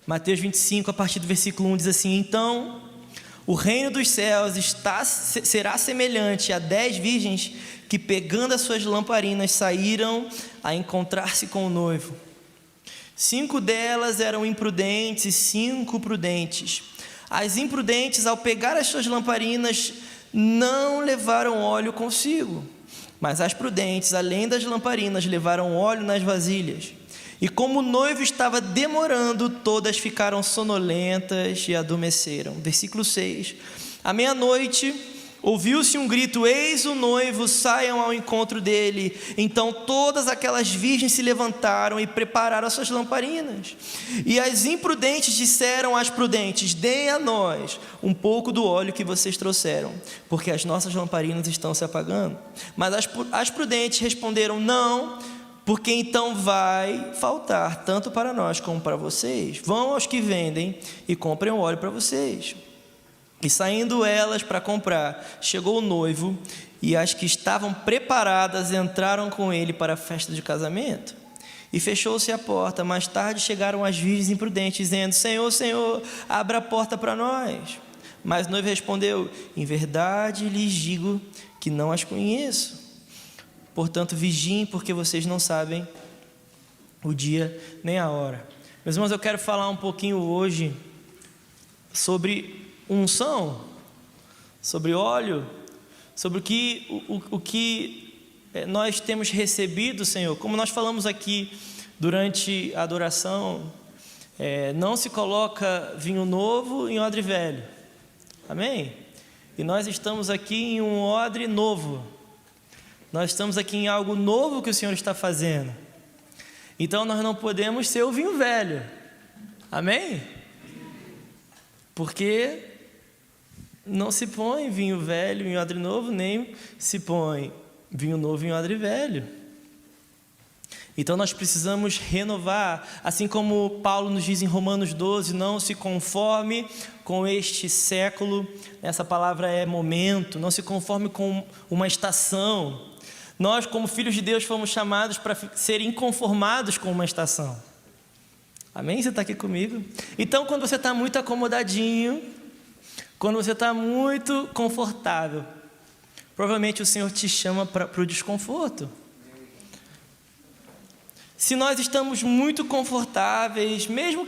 Mateus 25, a partir do versículo 1, diz assim: então o reino dos céus será semelhante a 10 virgens que, pegando as suas lamparinas, saíram a encontrar-se com o noivo. 5 delas eram imprudentes e 5 prudentes. As imprudentes, ao pegar as suas lamparinas, não levaram óleo consigo, mas as prudentes, além das lamparinas, levaram óleo nas vasilhas. E como o noivo estava demorando, todas ficaram sonolentas e adormeceram. Versículo 6. À meia-noite, ouviu-se um grito: eis o noivo, saiam ao encontro dele. Então todas aquelas virgens se levantaram e prepararam as suas lamparinas. E as imprudentes disseram às prudentes: deem a nós um pouco do óleo que vocês trouxeram, porque as nossas lamparinas estão se apagando. Mas as prudentes responderam: não, porque então vai faltar tanto para nós como para vocês. Vão aos que vendem e comprem o óleo para vocês. E saindo elas para comprar, chegou o noivo, e as que estavam preparadas entraram com ele para a festa de casamento. E fechou-se a porta. Mais tarde chegaram as virgens imprudentes, dizendo: Senhor, Senhor, abra a porta para nós. Mas o noivo respondeu: em verdade lhes digo que não as conheço. Portanto, vigiem, porque vocês não sabem o dia nem a hora. Meus irmãos, eu quero falar um pouquinho hoje sobre unção, sobre óleo, sobre o que nós temos recebido, Senhor. Como nós falamos aqui durante a adoração, não se coloca vinho novo em odre velho, amém? E nós estamos aqui em um odre novo. Nós estamos aqui em algo novo que o Senhor está fazendo. Então nós não podemos ser o vinho velho, amém? Porque não se põe vinho velho em odre novo, nem se põe vinho novo em odre velho. Então nós precisamos renovar, assim como Paulo nos diz em Romanos 12, não se conforme com este século. Essa palavra é momento. Não se conforme com uma estação. Nós, como filhos de Deus, fomos chamados para ser inconformados com uma estação. Amém? Você está aqui comigo? Então, quando você está muito acomodadinho, quando você está muito confortável, provavelmente o Senhor te chama para o desconforto. Se nós estamos muito confortáveis, mesmo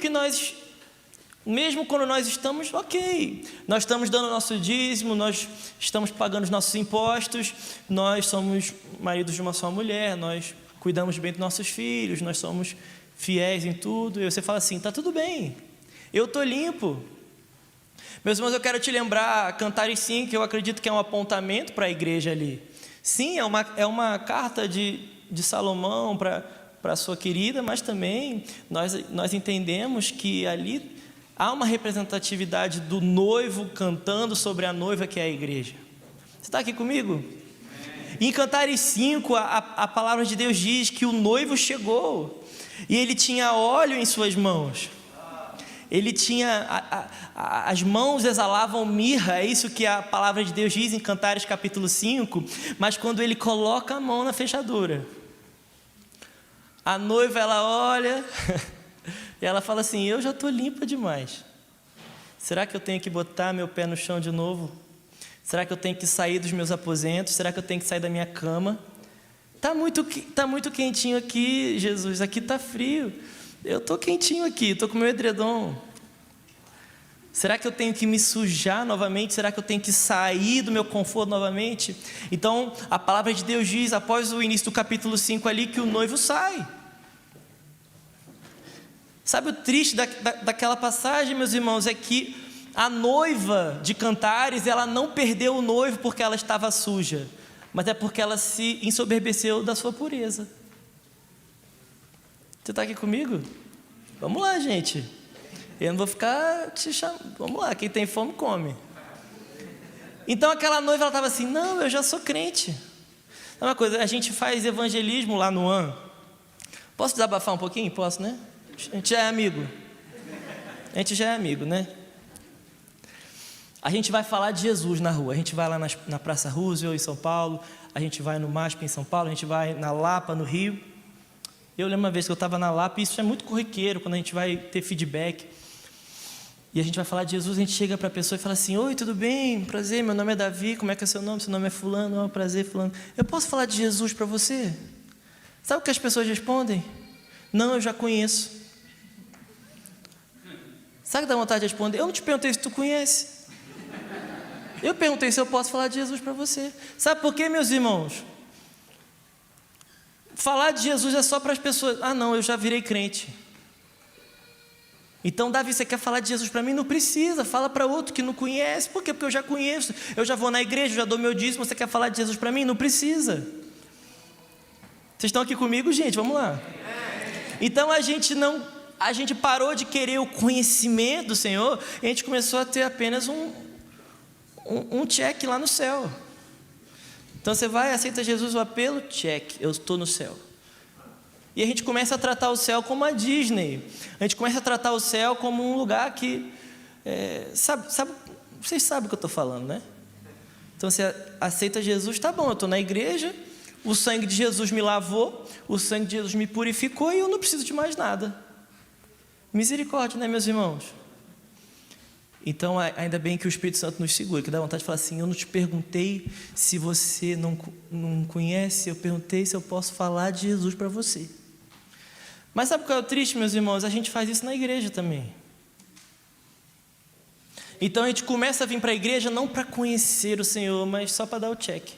quando nós estamos ok, nós estamos dando nosso dízimo, nós estamos pagando os nossos impostos, nós somos maridos de uma só mulher, nós cuidamos bem dos nossos filhos, nós somos fiéis em tudo, e você fala assim: está tudo bem, eu estou limpo. Meus irmãos, eu quero te lembrar, Cantares 5, que eu acredito que é um apontamento para a igreja ali. Sim, é uma carta de Salomão para a sua querida, mas também nós entendemos que ali há uma representatividade do noivo cantando sobre a noiva, que é a igreja. Você está aqui comigo? Em Cantares 5, a palavra de Deus diz que o noivo chegou e ele tinha óleo em suas mãos. Ele tinha, as mãos exalavam mirra, é isso que a palavra de Deus diz em Cantares capítulo 5. Mas quando ele coloca a mão na fechadura, a noiva, ela olha e ela fala assim: eu já estou limpa demais. Será que eu tenho que botar meu pé no chão de novo? Será que eu tenho que sair dos meus aposentos? Será que eu tenho que sair da minha cama? Tá muito quentinho aqui, Jesus, aqui está frio. Eu estou quentinho aqui, estou com meu edredom. Será que eu tenho que me sujar novamente? Será que eu tenho que sair do meu conforto novamente? Então, a palavra de Deus diz, após o início do capítulo 5 ali, que o noivo sai. Sabe o triste daquela passagem, meus irmãos, é que a noiva de Cantares, ela não perdeu o noivo porque ela estava suja, mas é porque ela se ensoberbeceu da sua pureza. Você está aqui comigo? Vamos lá, gente. Eu não vou ficar te chamando. Vamos lá, quem tem fome, come. Então aquela noiva, ela estava assim: não, eu já sou crente. É uma coisa, a gente faz evangelismo lá no AN. Posso desabafar um pouquinho? Posso, né? A gente já é amigo. A gente já é amigo, né? A gente vai falar de Jesus na rua. A gente vai lá na Praça Roosevelt, em São Paulo. A gente vai no MASP, em São Paulo. A gente vai na Lapa, no Rio. Eu lembro uma vez que eu estava na Lapa, e isso é muito corriqueiro quando a gente vai ter feedback. E a gente vai falar de Jesus, a gente chega para a pessoa e fala assim: oi, tudo bem? Prazer, meu nome é Davi, como é que é seu nome? Seu nome é fulano, prazer, fulano. Eu posso falar de Jesus para você? Sabe o que as pessoas respondem? Não, eu já conheço. Sabe o que dá vontade de responder? Eu não te perguntei se tu conhece. Eu perguntei se eu posso falar de Jesus para você. Sabe por quê, meus irmãos? Falar de Jesus é só para as pessoas. Ah, não, eu já virei crente. Então, Davi, você quer falar de Jesus para mim? Não precisa, fala para outro que não conhece. Por quê? Porque eu já conheço, eu já vou na igreja, eu já dou meu dízimo. Você quer falar de Jesus para mim? Não precisa. Vocês estão aqui comigo, gente? Vamos lá. Então, a gente parou de querer o conhecimento do Senhor, e a gente começou a ter apenas um check lá no céu. Então você vai, aceita Jesus, o apelo, check, eu estou no céu. E a gente começa a tratar o céu como a Disney. A gente começa a tratar o céu como um lugar que, vocês sabem o que eu estou falando, né? Então você aceita Jesus, tá bom, eu estou na igreja, o sangue de Jesus me lavou, o sangue de Jesus me purificou e eu não preciso de mais nada. Misericórdia, né, meus irmãos? Então, ainda bem que o Espírito Santo nos segura, que dá vontade de falar assim: eu não te perguntei se você não conhece, eu perguntei se eu posso falar de Jesus para você. Mas sabe qual é o triste, meus irmãos? A gente faz isso na igreja também. Então, a gente começa a vir para a igreja não para conhecer o Senhor, mas só para dar o check.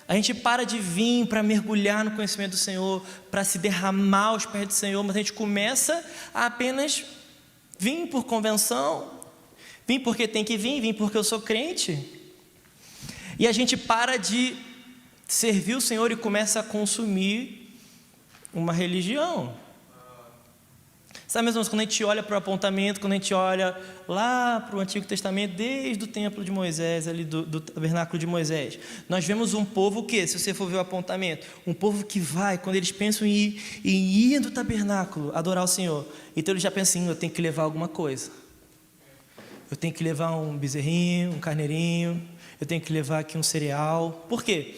A gente para de vir para mergulhar no conhecimento do Senhor, para se derramar aos pés do Senhor, mas a gente começa a apenas vim por convenção, vim porque tem que vir, vim porque eu sou crente. E a gente para de servir o Senhor e começa a consumir uma religião. Sabe, meus irmãos, quando a gente olha para o apontamento, quando a gente olha lá para o Antigo Testamento, desde o templo de Moisés, ali do tabernáculo de Moisés, nós vemos um povo que, se você for ver o apontamento, um povo que vai, quando eles pensam em ir do tabernáculo adorar o Senhor, então eles já pensam assim: eu tenho que levar alguma coisa, eu tenho que levar um bezerrinho, um carneirinho, eu tenho que levar aqui um cereal. Por quê?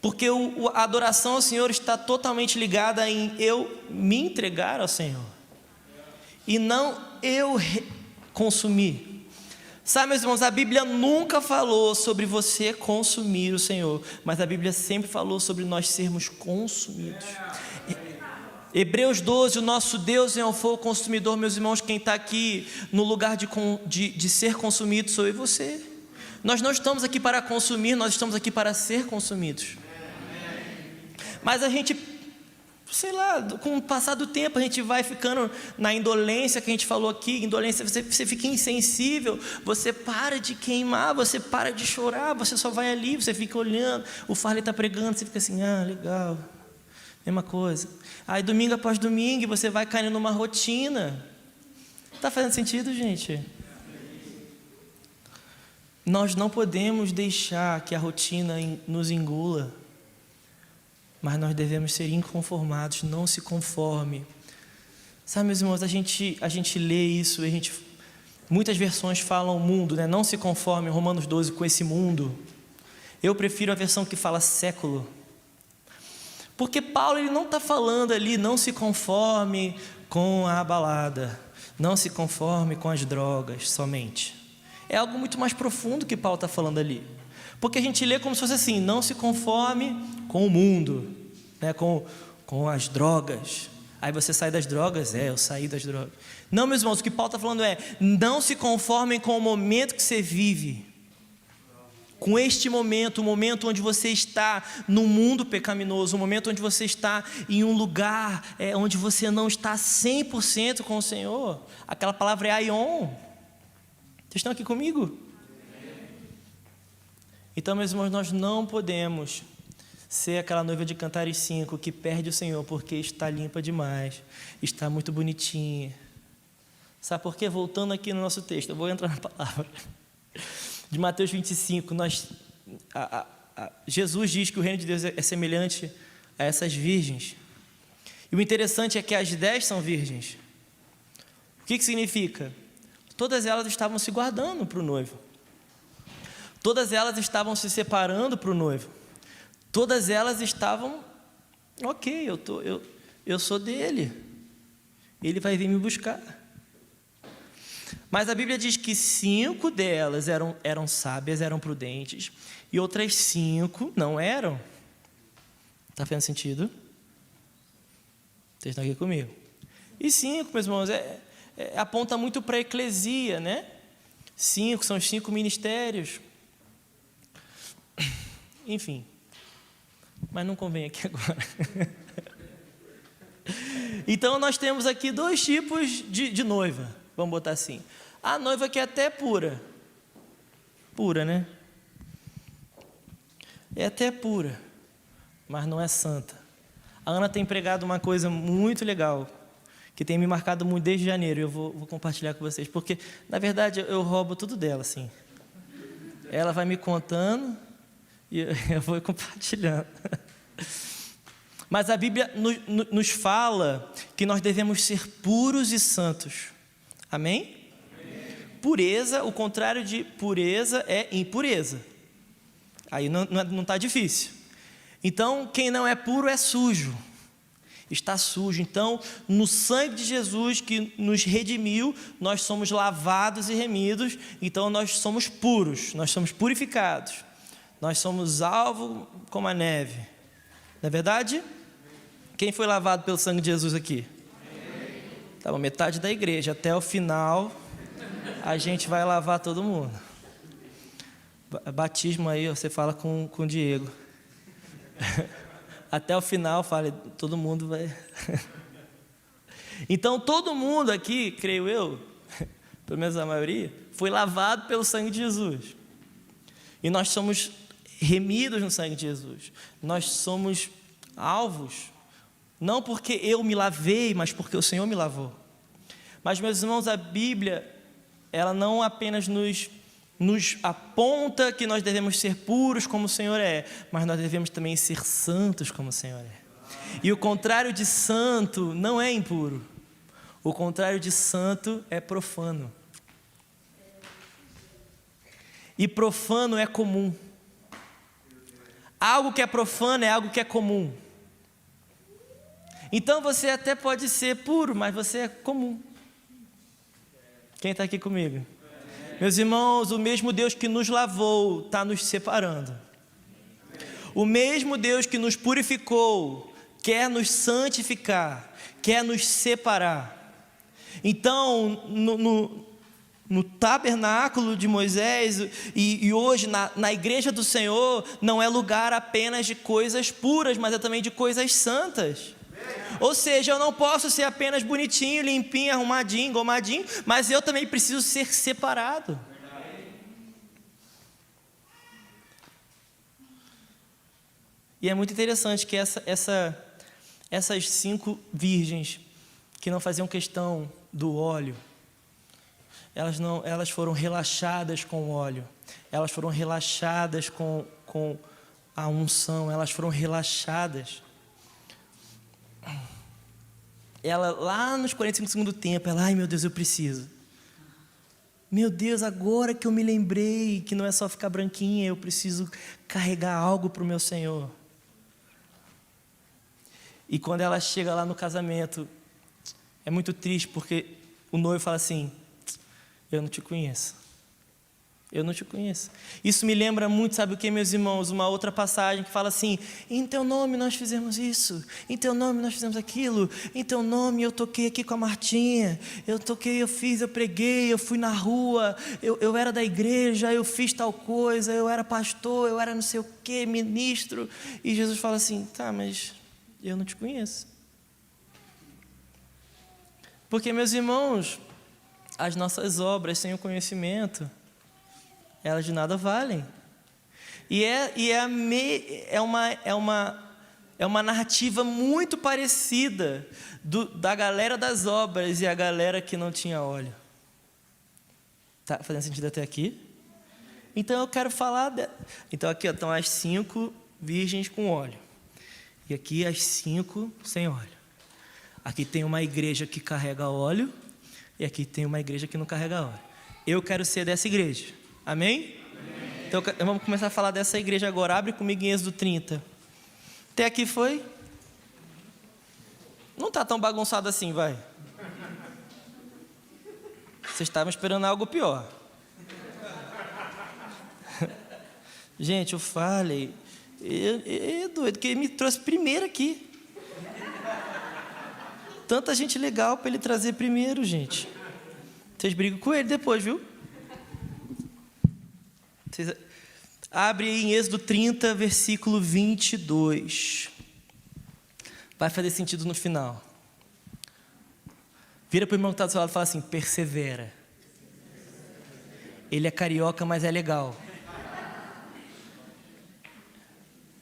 Porque a adoração ao Senhor está totalmente ligada em eu me entregar ao Senhor e não eu consumir. Sabe, meus irmãos, a Bíblia nunca falou sobre você consumir o Senhor, mas a Bíblia sempre falou sobre nós sermos consumidos. Hebreus 12, o nosso Deus é um fogo consumidor. Meus irmãos, quem está aqui no lugar de ser consumido sou eu e você. Nós não estamos aqui para consumir, nós estamos aqui para ser consumidos. Mas a gente, sei lá, com o passar do tempo, a gente vai ficando na indolência que a gente falou aqui. Indolência, você fica insensível, você para de queimar, você para de chorar, você só vai ali, você fica olhando, o Farley está pregando, você fica assim: ah, legal, mesma coisa. Aí domingo após domingo, você vai caindo numa rotina. Está fazendo sentido, gente? Nós não podemos deixar que a rotina nos engula, mas nós devemos ser inconformados, não se conforme. Sabe, meus irmãos, a gente lê isso, muitas versões falam mundo, né? Não se conforme, Romanos 12, com esse mundo. Eu prefiro a versão que fala século. Porque Paulo, ele não está falando ali: não se conforme com a balada, não se conforme com as drogas somente. É algo muito mais profundo que Paulo está falando ali. Porque a gente lê como se fosse assim: não se conforme com o mundo, né? com as drogas. Aí você sai das drogas, eu saí das drogas. Não, meus irmãos, o que Paulo está falando é: não se conformem com o momento que você vive, com este momento, o momento onde você está no mundo pecaminoso, o momento onde você está em um lugar onde você não está 100% com o Senhor. Aquela palavra é aion. Vocês estão aqui comigo? Então, meus irmãos, nós não podemos ser aquela noiva de Cantares 5 que perde o Senhor porque está limpa demais, está muito bonitinha. Sabe por quê? Voltando aqui no nosso texto, eu vou entrar na palavra de Mateus 25. Jesus diz que o reino de Deus é semelhante a essas virgens. E o interessante é que as 10 são virgens. O que significa? Todas elas estavam se guardando para o noivo. Todas elas estavam se separando para o noivo. Todas elas estavam: ok, eu sou dele, ele vai vir me buscar. Mas a Bíblia diz que 5 delas eram sábias, eram prudentes, e outras 5 não eram. Está fazendo sentido? Vocês estão aqui comigo? E 5, meus irmãos, aponta muito para a eclesia, né? 5 são os 5 ministérios. Enfim, mas não convém aqui agora. Então nós temos aqui 2 tipos de noiva, vamos botar assim. A noiva que é até pura, né? É até pura, mas não é santa. A Ana tem pregado uma coisa muito legal, que tem me marcado muito desde janeiro, e eu vou compartilhar com vocês, porque, na verdade, eu roubo tudo dela, assim. Ela vai me contando e eu vou compartilhando. Mas a Bíblia nos fala que nós devemos ser puros e santos. Amém? Pureza, o contrário de pureza é impureza. Aí não está difícil. Então, quem não é puro é sujo. Está sujo. Então, no sangue de Jesus que nos redimiu, nós somos lavados e remidos. Então, nós somos puros, nós somos purificados. Nós somos alvo como a neve. Não é verdade? Quem foi lavado pelo sangue de Jesus aqui? Tá bom, metade da igreja. Até o final, a gente vai lavar todo mundo. Batismo aí, você fala com o Diego. Até o final, fale, todo mundo vai. Então, todo mundo aqui, creio eu, pelo menos a maioria, foi lavado pelo sangue de Jesus. E nós somos remidos no sangue de Jesus. Nós somos alvos, não porque eu me lavei, mas porque o Senhor me lavou. Mas, meus irmãos, a Bíblia, ela não apenas nos aponta que nós devemos ser puros como o Senhor é, mas nós devemos também ser santos como o Senhor é. E o contrário de santo não é impuro. O contrário de santo é profano. E profano é comum. Algo que é profano é algo que é comum. Então você até pode ser puro, mas você é comum. Quem está aqui comigo? Meus irmãos, o mesmo Deus que nos lavou está nos separando. O mesmo Deus que nos purificou quer nos santificar, quer nos separar. Então, no tabernáculo de Moisés e hoje na igreja do Senhor, não é lugar apenas de coisas puras, mas é também de coisas santas. Ou seja, eu não posso ser apenas bonitinho, limpinho, arrumadinho, engomadinho, mas eu também preciso ser separado. E é muito interessante que essas 5 virgens que não faziam questão do óleo, elas foram relaxadas com o óleo, elas foram relaxadas com a unção, elas foram relaxadas. Ela lá nos 45 do segundo tempo, ai meu Deus, eu preciso. Meu Deus, agora que eu me lembrei que não é só ficar branquinha, eu preciso carregar algo para o meu Senhor. E quando ela chega lá no casamento, é muito triste porque o noivo fala assim, eu não te conheço. Eu não te conheço. Isso me lembra muito, sabe o que, meus irmãos? Uma outra passagem que fala assim, em teu nome nós fizemos isso, em teu nome nós fizemos aquilo, em teu nome eu toquei aqui com a Martinha, eu toquei, eu fiz, eu preguei, eu fui na rua, eu era da igreja, eu fiz tal coisa, eu era pastor, eu era não sei o que, ministro. E Jesus fala assim, tá, mas eu não te conheço. Porque, meus irmãos, as nossas obras sem o conhecimento, elas de nada valem. E é uma narrativa muito parecida da galera das obras e a galera que não tinha óleo. Tá fazendo sentido até aqui? Então eu quero falar então aqui estão as 5 virgens com óleo. E aqui as 5 sem óleo. Aqui tem uma igreja que carrega óleo e aqui tem uma igreja que não carrega óleo. Eu quero ser dessa igreja. Amém? Amém? Então vamos começar a falar dessa igreja agora. Abre comigo em Êxodo 30. Até aqui foi? Não está tão bagunçado assim, vai. Vocês estavam esperando algo pior. Gente, eu falei, é doido, que ele me trouxe primeiro aqui. Tanta gente legal para ele trazer primeiro, gente. Vocês brigam com ele depois, viu? Vocês... Abre aí em Êxodo 30, versículo 22. Vai fazer sentido no final. Vira para o irmão que está do seu lado e fala assim, persevera. Ele é carioca, mas é legal.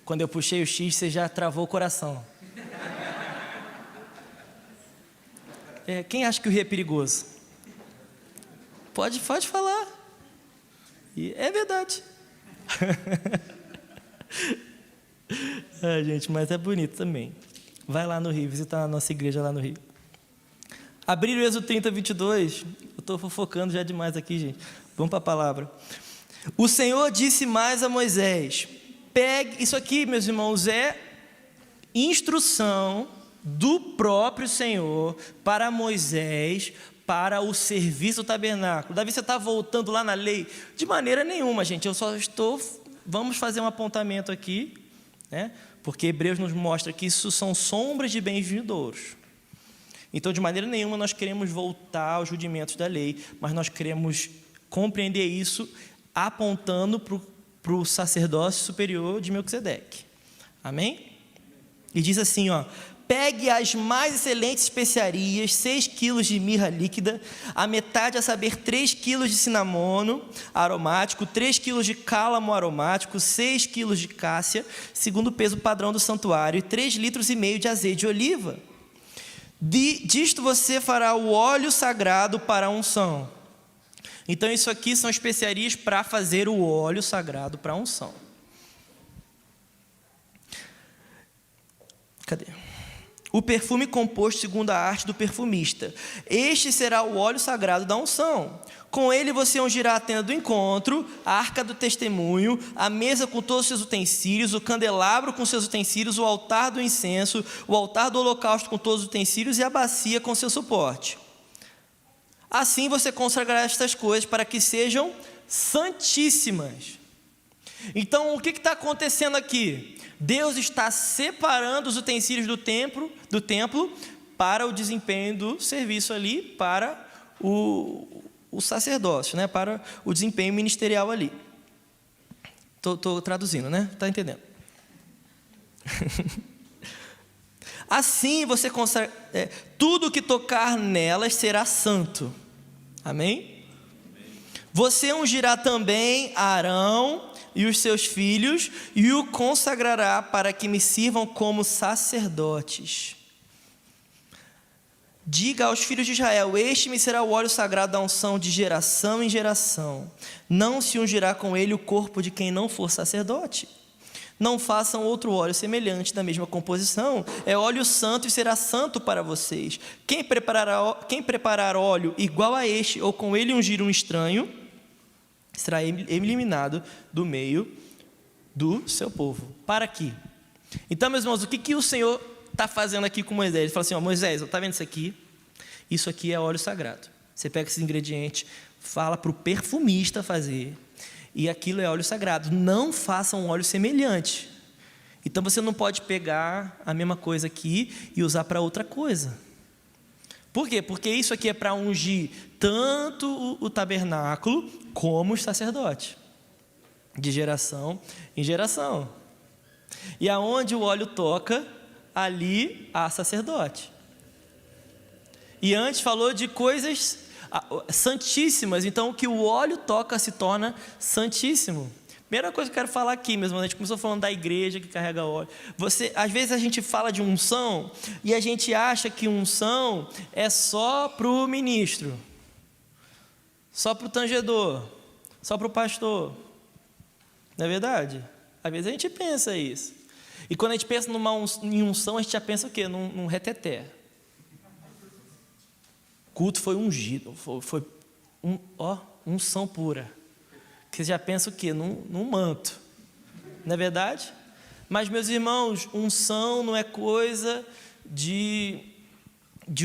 Quando eu puxei o X, você já travou o coração. Quem acha que o Rio é perigoso? Pode falar. É verdade. Gente, mas é bonito também. Vai lá no Rio, visitar a nossa igreja lá no Rio. Abrir o Êxodo 30, 22. Eu estou fofocando já demais aqui, gente. Vamos para a palavra. O Senhor disse mais a Moisés... Pegue, isso aqui, meus irmãos, é instrução do próprio Senhor para Moisés, para o serviço do tabernáculo. Davi, você está voltando lá na lei? De maneira nenhuma, gente, eu só estou... Vamos fazer um apontamento aqui, né? Porque Hebreus nos mostra que isso são sombras de bens vindouros. Então, de maneira nenhuma, nós queremos voltar aos rudimentos da lei, mas nós queremos compreender isso apontando para o sacerdócio superior de Melquisedeque. Amém? E diz assim, ó: pegue as mais excelentes especiarias, 6 quilos de mirra líquida, a metade, a saber, 3 quilos de cinamono aromático, 3 quilos de cálamo aromático, 6 quilos de cássia, segundo o peso padrão do santuário, e 3,5 litros de azeite de oliva. Disto você fará o óleo sagrado para a unção. Então, isso aqui são especiarias para fazer o óleo sagrado para a unção. Cadê? O perfume composto segundo a arte do perfumista. Este será o óleo sagrado da unção. Com ele você ungirá a tenda do encontro, a arca do testemunho, a mesa com todos os seus utensílios, o candelabro com seus utensílios, o altar do incenso, o altar do holocausto com todos os utensílios e a bacia com seu suporte. Assim você consagrará estas coisas para que sejam santíssimas. Então, o que está acontecendo aqui? Deus está separando os utensílios do templo para o desempenho do serviço ali, para o sacerdócio, né? Para o desempenho ministerial ali. Estou traduzindo, né? Está entendendo? Assim você consagra, tudo que tocar nelas será santo. Amém? Você ungirá também Arão e os seus filhos e o consagrará para que me sirvam como sacerdotes. Diga aos filhos de Israel: este me será o óleo sagrado da unção de geração em geração. Não se ungirá com ele o corpo de quem não for sacerdote. Não façam outro óleo semelhante da mesma composição. É óleo santo e será santo para vocês. Quem preparar óleo igual a este, ou com ele ungir um estranho, será eliminado do meio do seu povo. Para aqui. Então, meus irmãos, o que o Senhor está fazendo aqui com Moisés? Ele fala assim, ó, Moisés, está vendo isso aqui? Isso aqui é óleo sagrado. Você pega esses ingredientes, fala para o perfumista fazer, e aquilo é óleo sagrado. Não faça um óleo semelhante. Então você não pode pegar a mesma coisa aqui e usar para outra coisa. Por quê? Porque isso aqui é para ungir tanto o tabernáculo como os sacerdotes, de geração em geração. E aonde o óleo toca, ali há sacerdote. E antes falou de coisas santíssimas, então o que o óleo toca se torna santíssimo. Primeira coisa que eu quero falar aqui, mesmo, a gente começou falando da igreja que carrega óleo. Às vezes a gente fala de unção e a gente acha que unção é só para o ministro, só para o tangedor, só para o pastor. Não é verdade? Às vezes a gente pensa isso. E quando a gente pensa em unção, a gente já pensa o quê? Num reteté. O culto foi ungido, foi unção pura. Você já pensa o quê? Num manto. Não é verdade? Mas, meus irmãos, unção não é coisa de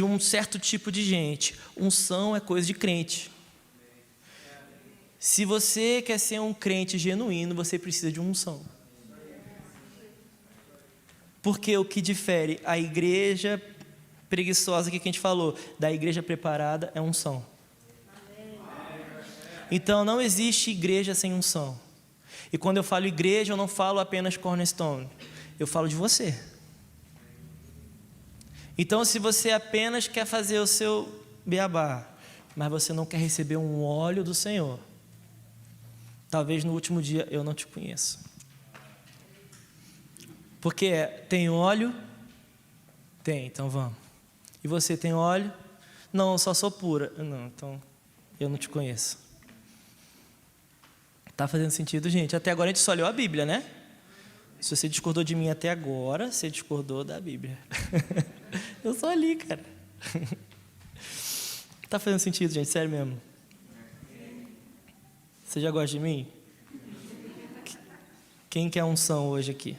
um certo tipo de gente. Unção é coisa de crente. Se você quer ser um crente genuíno, você precisa de unção. Porque o que difere a igreja preguiçosa que a gente falou, da igreja preparada, é unção. Então não existe igreja sem unção. E quando eu falo igreja, eu não falo apenas Cornerstone, eu falo de você. Então se você apenas quer fazer o seu beabá, mas você não quer receber um óleo do Senhor, talvez no último dia eu não te conheça. Porque tem óleo? Tem, então vamos. E você tem óleo? Não, eu só sou pura. Não, então eu não te conheço. Tá fazendo sentido, gente? Até agora a gente só leu a Bíblia, né? Se você discordou de mim até agora, você discordou da Bíblia. Eu só li, cara. Tá fazendo sentido, gente? Sério mesmo. Você já gosta de mim? Quem quer unção hoje aqui?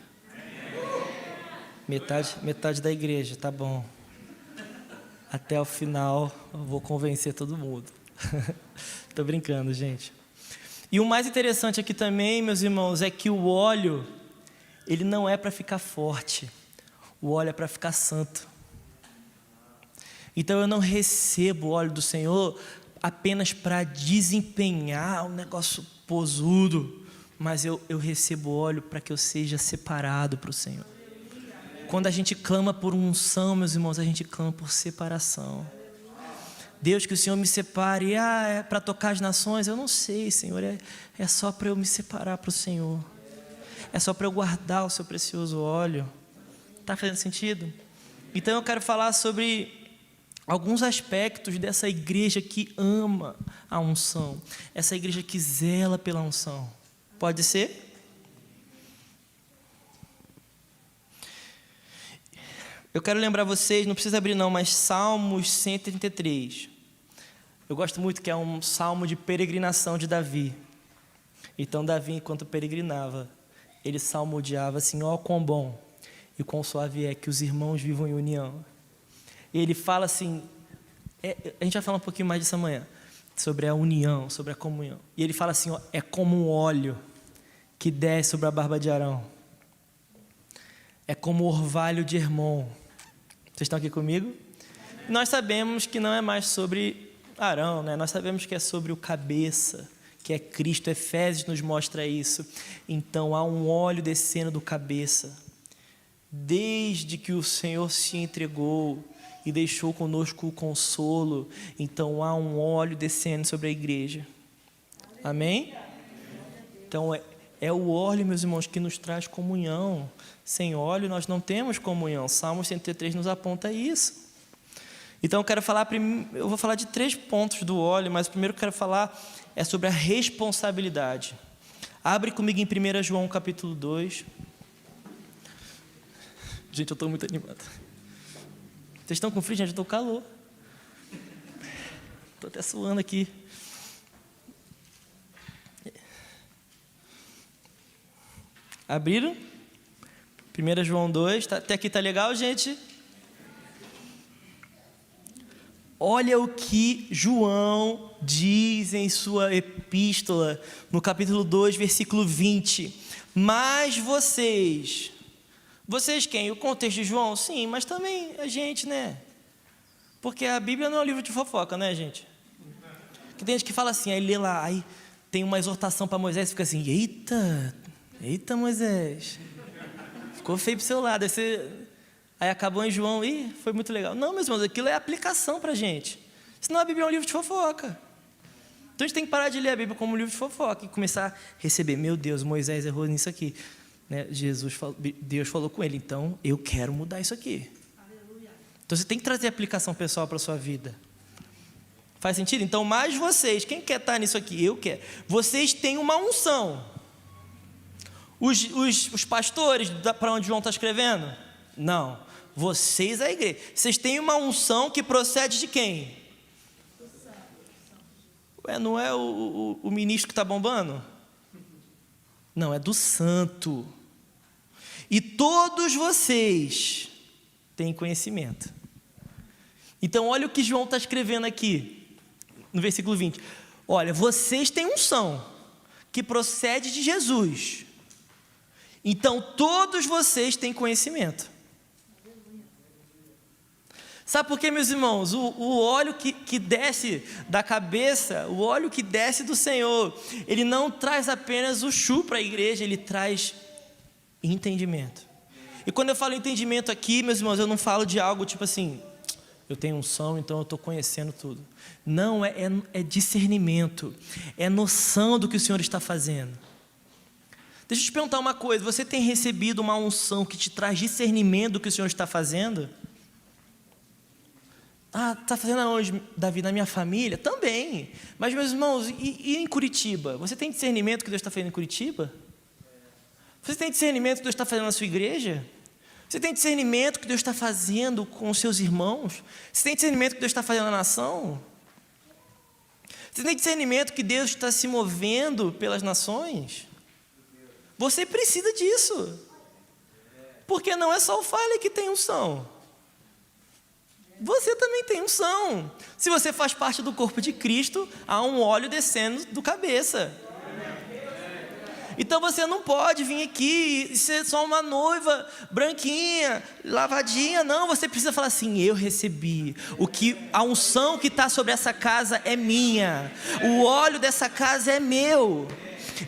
Metade da igreja, tá bom. Até o final eu vou convencer todo mundo. Tô brincando, gente. E o mais interessante aqui também, meus irmãos, é que o óleo, ele não é para ficar forte. O óleo é para ficar santo. Então eu não recebo o óleo do Senhor apenas para desempenhar um negócio posudo, mas eu recebo óleo para que eu seja separado para o Senhor. Quando a gente clama por unção, meus irmãos, a gente clama por separação. Deus, que o Senhor me separe, é para tocar as nações? Eu não sei, Senhor, é só para eu me separar para o Senhor. É só para eu guardar o seu precioso óleo. Está fazendo sentido? Então eu quero falar sobre alguns aspectos dessa igreja que ama a unção. Essa igreja que zela pela unção. Pode ser? Eu quero lembrar vocês, não precisa abrir não, mas Salmos 133. Eu gosto muito que é um salmo de peregrinação de Davi. Então Davi, enquanto peregrinava, ele salmodiava assim: ó quão bom e quão suave é que os irmãos vivam em união. E ele fala assim, a gente vai falar um pouquinho mais disso amanhã, sobre a união, sobre a comunhão. E ele fala assim, ó, é como um óleo que desce sobre a barba de Arão. É como o orvalho de Hermon. Vocês estão aqui comigo? Nós sabemos que não é mais sobre Arão, né? Nós sabemos que é sobre o cabeça, que é Cristo. Efésios nos mostra isso. Então há um óleo descendo do cabeça. Desde que o Senhor se entregou e deixou conosco o consolo, então há um óleo descendo sobre a igreja. Amém? Então é o óleo, meus irmãos, que nos traz comunhão. Sem óleo nós não temos comunhão. Salmos 103 nos aponta isso. Então eu vou falar de 3 pontos do óleo, mas o primeiro que eu quero falar é sobre a responsabilidade. Abre comigo em 1 João capítulo 2. Gente, eu estou muito animado. Vocês estão com frio, gente? Eu estou com calor. Estou até suando aqui. Abriram? 1 João 2. Até aqui está legal, gente? Olha o que João diz em sua epístola, no capítulo 2, versículo 20. Mas vocês quem? O contexto de João? Sim, mas também a gente, né? Porque a Bíblia não é um livro de fofoca, né, gente? Que tem gente que fala assim, aí lê lá, aí tem uma exortação para Moisés e fica assim, eita Moisés, ficou feio pro seu lado. Aí acabou em João, foi muito legal. Não, meus irmãos, aquilo é aplicação para a gente. Senão a Bíblia é um livro de fofoca. Então a gente tem que parar de ler a Bíblia como um livro de fofoca e começar a receber, meu Deus, Moisés errou nisso aqui. Né? Deus falou com ele, então eu quero mudar isso aqui. Aleluia. Então você tem que trazer aplicação pessoal para a sua vida. Faz sentido? Então, mais vocês, quem quer estar nisso aqui? Eu quero. Vocês têm uma unção. Os pastores, para onde João está escrevendo? Não. Vocês, a igreja. Vocês têm uma unção que procede de quem? Não é o ministro que está bombando? Não, é do santo. E todos vocês têm conhecimento. Então olha o que João está escrevendo aqui, no versículo 20. Olha, vocês têm unção que procede de Jesus. Então, todos vocês têm conhecimento. Sabe por quê, meus irmãos? O óleo que desce da cabeça, o óleo que desce do Senhor, ele não traz apenas o chu para a igreja, ele traz entendimento. E quando eu falo entendimento aqui, meus irmãos, eu não falo de algo tipo assim, eu tenho unção, então eu estou conhecendo tudo. Não, é discernimento, é noção do que o Senhor está fazendo. Deixa eu te perguntar uma coisa, você tem recebido uma unção que te traz discernimento do que o Senhor está fazendo? Está fazendo aonde, Davi? Na minha família? Também. Mas, meus irmãos, e em Curitiba? Você tem discernimento do que Deus está fazendo em Curitiba? Você tem discernimento do que Deus está fazendo na sua igreja? Você tem discernimento do que Deus está fazendo com os seus irmãos? Você tem discernimento do que Deus está fazendo na nação? Você tem discernimento que Deus está se movendo pelas nações? Você precisa disso. Porque não é só o Fale que tem unção. Você também tem unção. Se você faz parte do corpo de Cristo, há um óleo descendo do cabeça. Então você não pode vir aqui e ser só uma noiva branquinha, lavadinha. Não, você precisa falar assim, eu recebi. A unção que está sobre essa casa é minha. O óleo dessa casa é meu.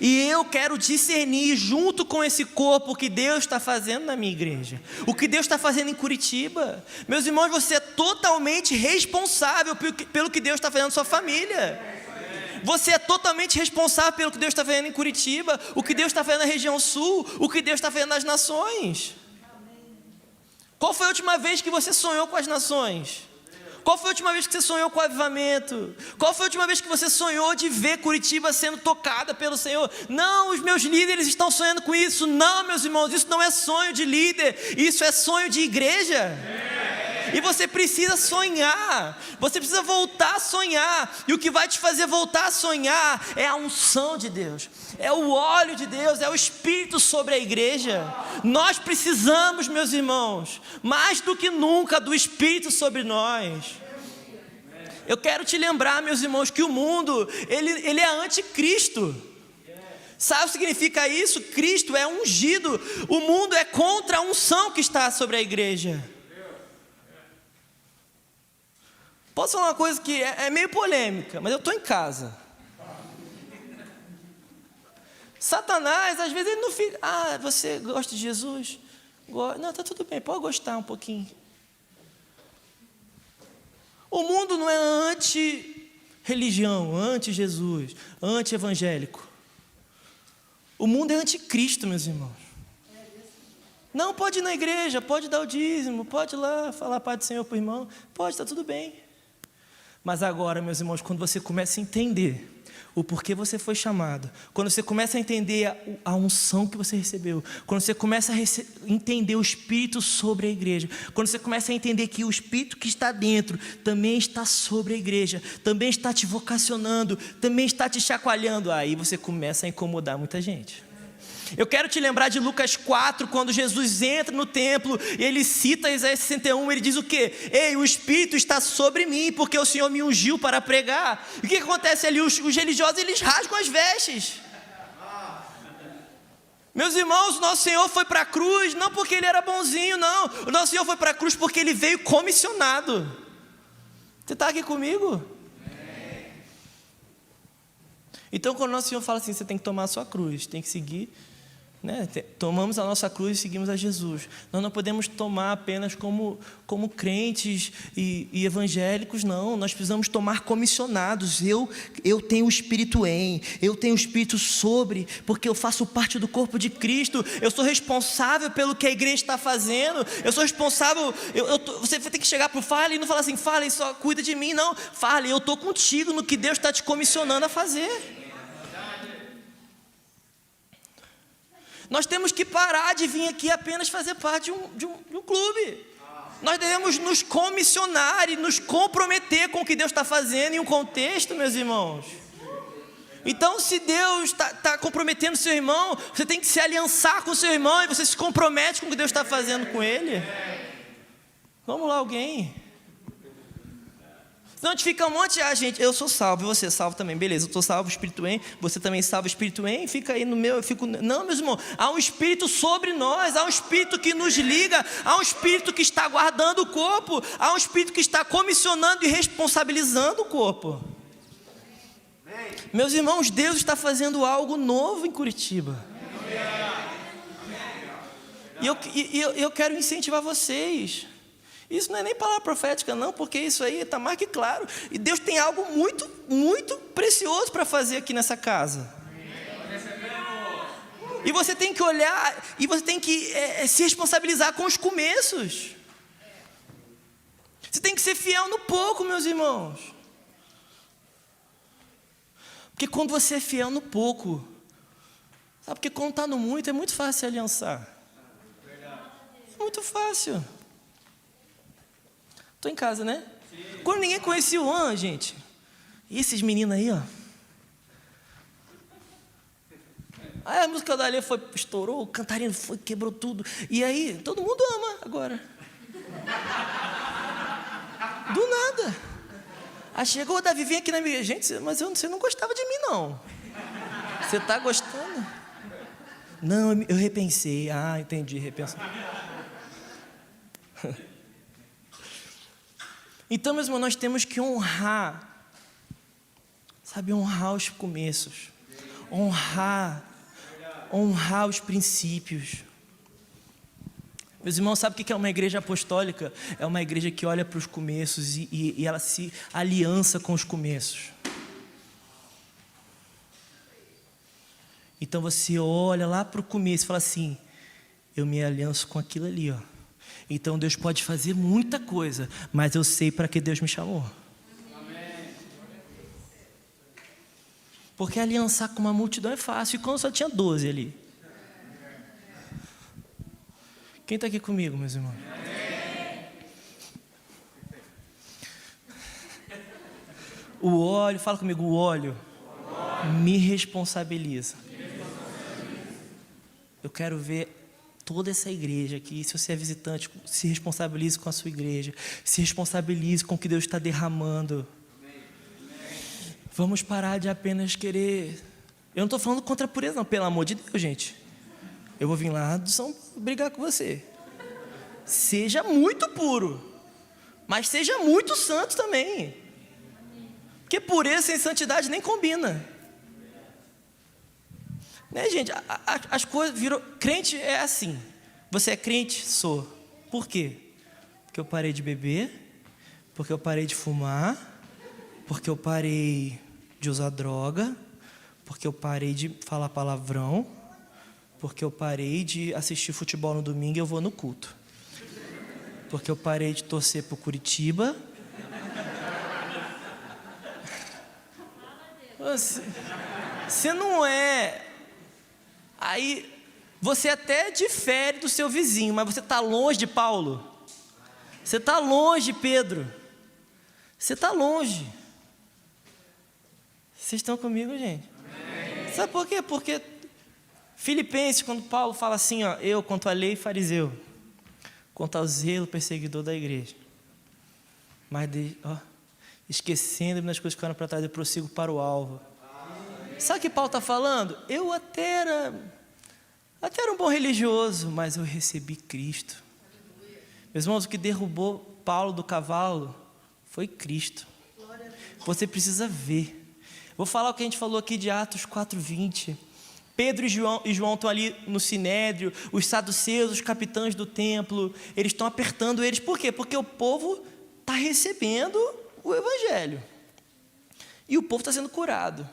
E eu quero discernir junto com esse corpo o que Deus está fazendo na minha igreja, o que Deus está fazendo em Curitiba. Meus irmãos, você é totalmente responsável pelo que Deus está fazendo na sua família. Você é totalmente responsável pelo que Deus está fazendo em Curitiba, o que Deus está fazendo na região sul, o que Deus está fazendo nas nações. Qual foi a última vez que você sonhou com as nações? Qual foi a última vez que você sonhou com o avivamento? Qual foi a última vez que você sonhou de ver Curitiba sendo tocada pelo Senhor? Não, os meus líderes estão sonhando com isso. Não, meus irmãos, isso não é sonho de líder, isso é sonho de igreja. E você precisa sonhar, você precisa voltar a sonhar. E o que vai te fazer voltar a sonhar é a unção de Deus, é o óleo de Deus, é o Espírito sobre a igreja. Nós precisamos, meus irmãos, mais do que nunca, do Espírito sobre nós. Eu quero te lembrar, meus irmãos, que o mundo, ele é anticristo. Sabe o que significa isso? Cristo é ungido. O mundo é contra a unção que está sobre a igreja. Posso falar uma coisa que é meio polêmica, mas eu estou em casa. Satanás, às vezes ele não fica, você gosta de Jesus? Não, está tudo bem, pode gostar um pouquinho. O mundo não é anti-religião, anti-Jesus, anti-evangélico. O mundo é anticristo, meus irmãos. Não, pode ir na igreja, pode dar o dízimo, pode ir lá falar a paz do Senhor para o irmão, pode, está tudo bem. Mas agora, meus irmãos, quando você começa a entender o porquê você foi chamado, quando você começa a entender a unção que você recebeu, quando você começa a entender o Espírito sobre a igreja, quando você começa a entender que o Espírito que está dentro também está sobre a igreja, também está te vocacionando, também está te chacoalhando, aí você começa a incomodar muita gente. Eu quero te lembrar de Lucas 4, quando Jesus entra no templo e ele cita Isaías 61, ele diz o quê? Ei, o Espírito está sobre mim, porque o Senhor me ungiu para pregar. E o que acontece ali? Os religiosos, eles rasgam as vestes. Meus irmãos, o nosso Senhor foi para a cruz, não porque ele era bonzinho, não. O nosso Senhor foi para a cruz porque ele veio comissionado. Você está aqui comigo? Então, quando o nosso Senhor fala assim, você tem que tomar a sua cruz, tem que seguir, né? Tomamos a nossa cruz e seguimos a Jesus. Nós não podemos tomar apenas como crentes e evangélicos, não. Nós precisamos tomar comissionados. Eu tenho o Espírito eu tenho o Espírito sobre, porque eu faço parte do corpo de Cristo. Eu sou responsável pelo que a igreja está fazendo. Eu sou responsável. Você tem que chegar para o Fale e não falar assim, Fale, só cuida de mim, não. Fale, eu estou contigo no que Deus está te comissionando a fazer. Nós temos que parar de vir aqui apenas fazer parte de um clube. Nós devemos nos comissionar e nos comprometer com o que Deus está fazendo em um contexto, meus irmãos. Então, se Deus está comprometendo seu irmão, você tem que se aliançar com seu irmão e você se compromete com o que Deus está fazendo com ele. Vamos lá, alguém. Senão a gente fica um monte, gente, eu sou salvo, e você é salvo também, beleza, eu estou salvo, Espírito em, você também salvo, Espírito em, fica aí no meu, eu fico... Não, meus irmãos, há um Espírito sobre nós, há um Espírito que nos liga, há um Espírito que está guardando o corpo, há um Espírito que está comissionando e responsabilizando o corpo. Meus irmãos, Deus está fazendo algo novo em Curitiba. E eu quero incentivar vocês. Isso não é nem palavra profética não, porque isso aí está mais que claro. E Deus tem algo muito, muito precioso para fazer aqui nessa casa. E você tem que olhar, e você tem que se responsabilizar com os começos. Você tem que ser fiel no pouco, meus irmãos. Porque quando você é fiel no pouco, sabe, porque quando está no muito, é muito fácil se aliançar. É muito fácil. Estou em casa, né? Sim. Quando ninguém conhecia o An, gente, e esses meninos aí, ó. Aí a música da Alê estourou, o cantarino quebrou tudo. E aí, todo mundo ama agora. Do nada. Aí chegou o Davi, vem aqui na minha... Gente, mas você não gostava de mim, não. Você está gostando? Não, eu repensei. Ah, entendi, repensei. Então, meus irmãos, nós temos que honrar, sabe, honrar os começos, honrar os princípios. Meus irmãos, sabe o que é uma igreja apostólica? É uma igreja que olha para os começos e ela se aliança com os começos. Então você olha lá para o começo e fala assim, eu me alianço com aquilo ali, ó. Então Deus pode fazer muita coisa, mas eu sei para que Deus me chamou. Porque aliançar com uma multidão é fácil, e quando só tinha 12 ali. Quem está aqui comigo, meus irmãos? O óleo, fala comigo, o óleo me responsabiliza. Eu quero ver toda essa igreja aqui, se você é visitante, se responsabilize com a sua igreja, se responsabilize com o que Deus está derramando. Vamos parar de apenas querer... Eu não estou falando contra a pureza, não, pelo amor de Deus, gente. Eu vou vir lá do São Paulo brigar com você. Seja muito puro, mas seja muito santo também. Porque pureza sem santidade nem combina. Né, gente? As coisas virou... Crente é assim. Você é crente? Sou. Por quê? Porque eu parei de beber, porque eu parei de fumar, porque eu parei de usar droga, porque eu parei de falar palavrão, porque eu parei de assistir futebol no domingo e eu vou no culto. Porque eu parei de torcer pro Curitiba. Você não é... Aí, você até difere do seu vizinho, mas você está longe de Paulo. Você está longe de Pedro. Você está longe. Vocês estão comigo, gente? Amém. Sabe por quê? Porque Filipenses, quando Paulo fala assim, ó, eu quanto à lei fariseu, quanto ao zelo perseguidor da igreja. Mas, esquecendo-me das coisas que ficaram para trás, eu prossigo para o alvo. Sabe o que Paulo está falando? Eu até era um bom religioso, mas eu recebi Cristo. Meus irmãos, o que derrubou Paulo do cavalo foi Cristo. Você precisa ver. Vou falar o que a gente falou aqui de Atos 4:20. Pedro e João estão ali no sinédrio, os saduceus, os capitães do templo, eles estão apertando eles. Por quê? Porque o povo está recebendo o evangelho. E o povo está sendo curado.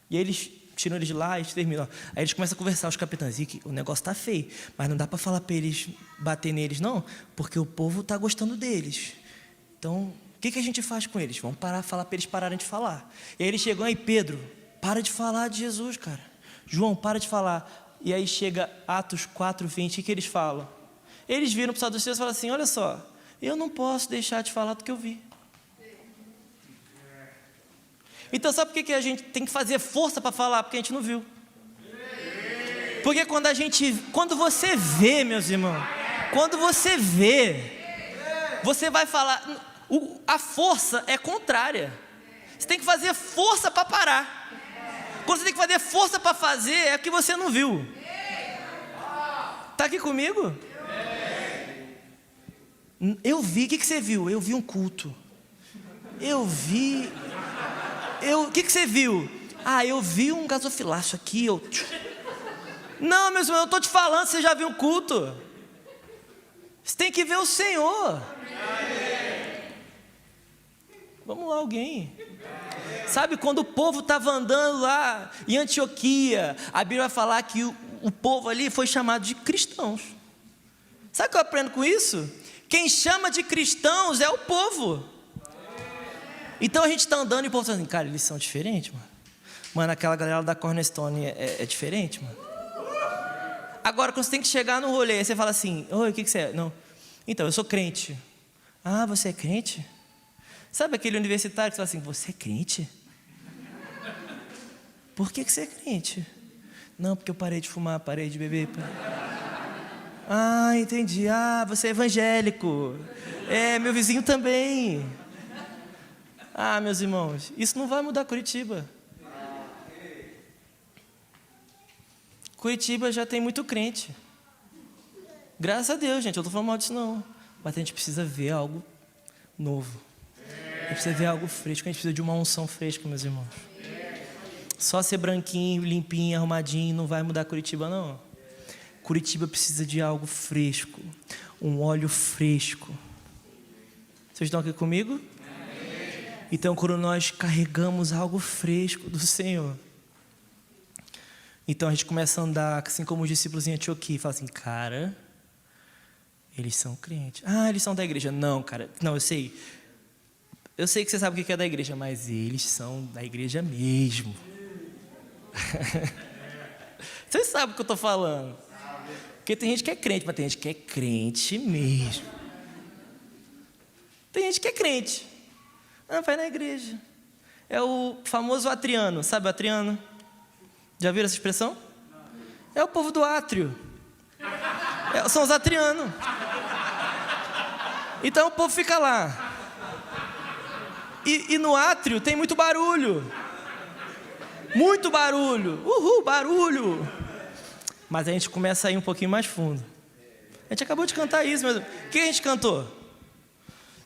E aí eles tiram eles de lá e terminam. Aí eles começam a conversar, os capitães. E o negócio está feio, mas não dá para falar para eles bater neles, não, porque o povo está gostando deles. Então, o que a gente faz com eles? Vamos falar para eles pararem de falar. E aí eles chegam aí, Pedro, para de falar de Jesus, cara. João, para de falar. E aí chega Atos 4:20, o que eles falam? Eles viram para os saduceus e falam assim, olha só, eu não posso deixar de falar do que eu vi. Então sabe por que a gente tem que fazer força para falar? Porque a gente não viu. Porque quando você vê, meus irmãos, quando você vê, você vai falar, A força é contrária. Você tem que fazer força para parar. Quando você tem que fazer força para fazer, é que você não viu. Está aqui comigo? Eu vi, o que você viu? Eu vi um culto. O que você viu? Eu vi um gasofilaço aqui. Não, meus irmãos, eu estou te falando, você já viu um culto? Você tem que ver o Senhor. Vamos lá, alguém. Sabe, quando o povo estava andando lá em Antioquia, a Bíblia vai falar que o povo ali foi chamado de cristãos. Sabe o que eu aprendo com isso? Quem chama de cristãos é o povo. Então a gente está andando e o povo está assim, cara, eles são diferentes, mano. Mano, aquela galera da Cornerstone é diferente, mano. Agora, quando você tem que chegar no rolê, você fala assim, oi, o que você é? Não. Então, eu sou crente. Ah, você é crente? Sabe aquele universitário que você fala assim, você é crente? Por que você é crente? Não, porque eu parei de fumar, parei de beber. Ah, entendi. Você é evangélico. Meu vizinho também. Meus irmãos, isso não vai mudar Curitiba. Curitiba já tem muito crente. Graças a Deus, gente, eu não estou falando mal disso não. Mas a gente precisa ver algo novo. A gente precisa ver algo fresco, a gente precisa de uma unção fresca, meus irmãos. Só ser branquinho, limpinho, arrumadinho não vai mudar Curitiba, não. Curitiba precisa de algo fresco, um óleo fresco. Vocês estão aqui comigo? Então, quando nós carregamos algo fresco do Senhor, então a gente começa a andar, assim como os discípulos em Antioquia, e fala assim, cara, eles são crentes. Eles são da igreja. Não, cara, não, eu sei. Eu sei que você sabe o que é da igreja, mas eles são da igreja mesmo. Vocês sabem o que eu estou falando. Porque tem gente que é crente, mas tem gente que é crente mesmo. Tem gente que é crente. Vai na igreja. É o famoso atriano. Sabe o atriano? Já viram essa expressão? É o povo do átrio. São os atrianos. Então o povo fica lá. E no átrio tem muito barulho. Muito barulho. Uhul, barulho. Mas a gente começa a ir um pouquinho mais fundo. A gente acabou de cantar isso, mas o que a gente cantou?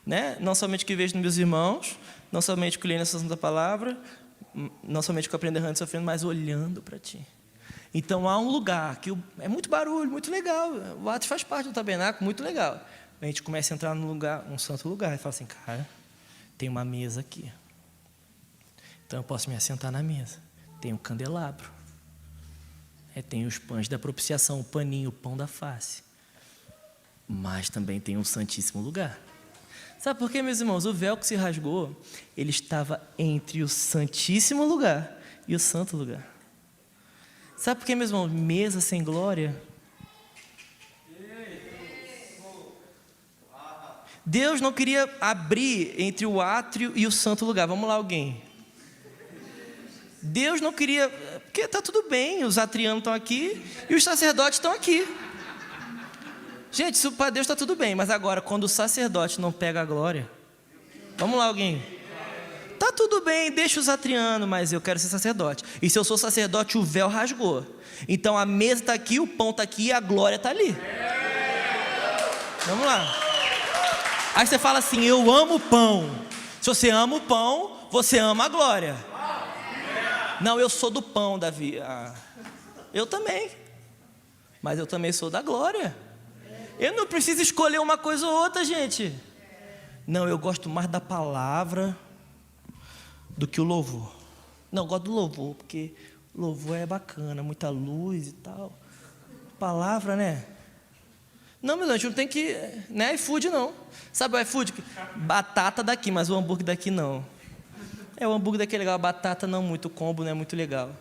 Né? Não somente o que vejo nos meus irmãos, não somente o que leio nessa santa palavra, não somente o que eu aprendo errando e sofrendo, mas olhando para ti. Então há um lugar que é muito barulho, muito legal. O átrio faz parte do tabernáculo, muito legal. A gente começa a entrar num lugar, um santo lugar, e fala assim, cara, tem uma mesa aqui. Então eu posso me assentar na mesa. Tem um candelabro. Tem os pães da propiciação, o paninho, o pão da face. Mas também tem um santíssimo lugar. Sabe por quê, meus irmãos? O véu que se rasgou, ele estava entre o santíssimo lugar e o santo lugar. Sabe por quê, meus irmãos? Mesa sem glória. Deus não queria abrir entre o átrio e o santo lugar. Vamos lá, alguém. Deus não queria, porque está tudo bem, os atrianos estão aqui e os sacerdotes estão aqui. Gente, isso para Deus está tudo bem, mas agora, quando o sacerdote não pega a glória, vamos lá, alguém. Está tudo bem, deixa os atrianos, mas eu quero ser sacerdote. E se eu sou sacerdote, o véu rasgou. Então a mesa está aqui, o pão está aqui e a glória está ali. Vamos lá. Aí você fala assim, eu amo o pão. Se você ama o pão, você ama a glória. Não, eu sou do pão, Davi. Eu também. Mas eu também sou da glória. Eu não preciso escolher uma coisa ou outra, gente. Não, eu gosto mais da palavra do que o louvor. Não, eu gosto do louvor, porque louvor é bacana, muita luz e tal. Palavra, né? Não, meu Deus, a gente não tem que... Não é iFood, não. Sabe o iFood? Batata daqui, mas o hambúrguer daqui não. O hambúrguer daqui é legal, a batata não muito, o combo não é muito legal.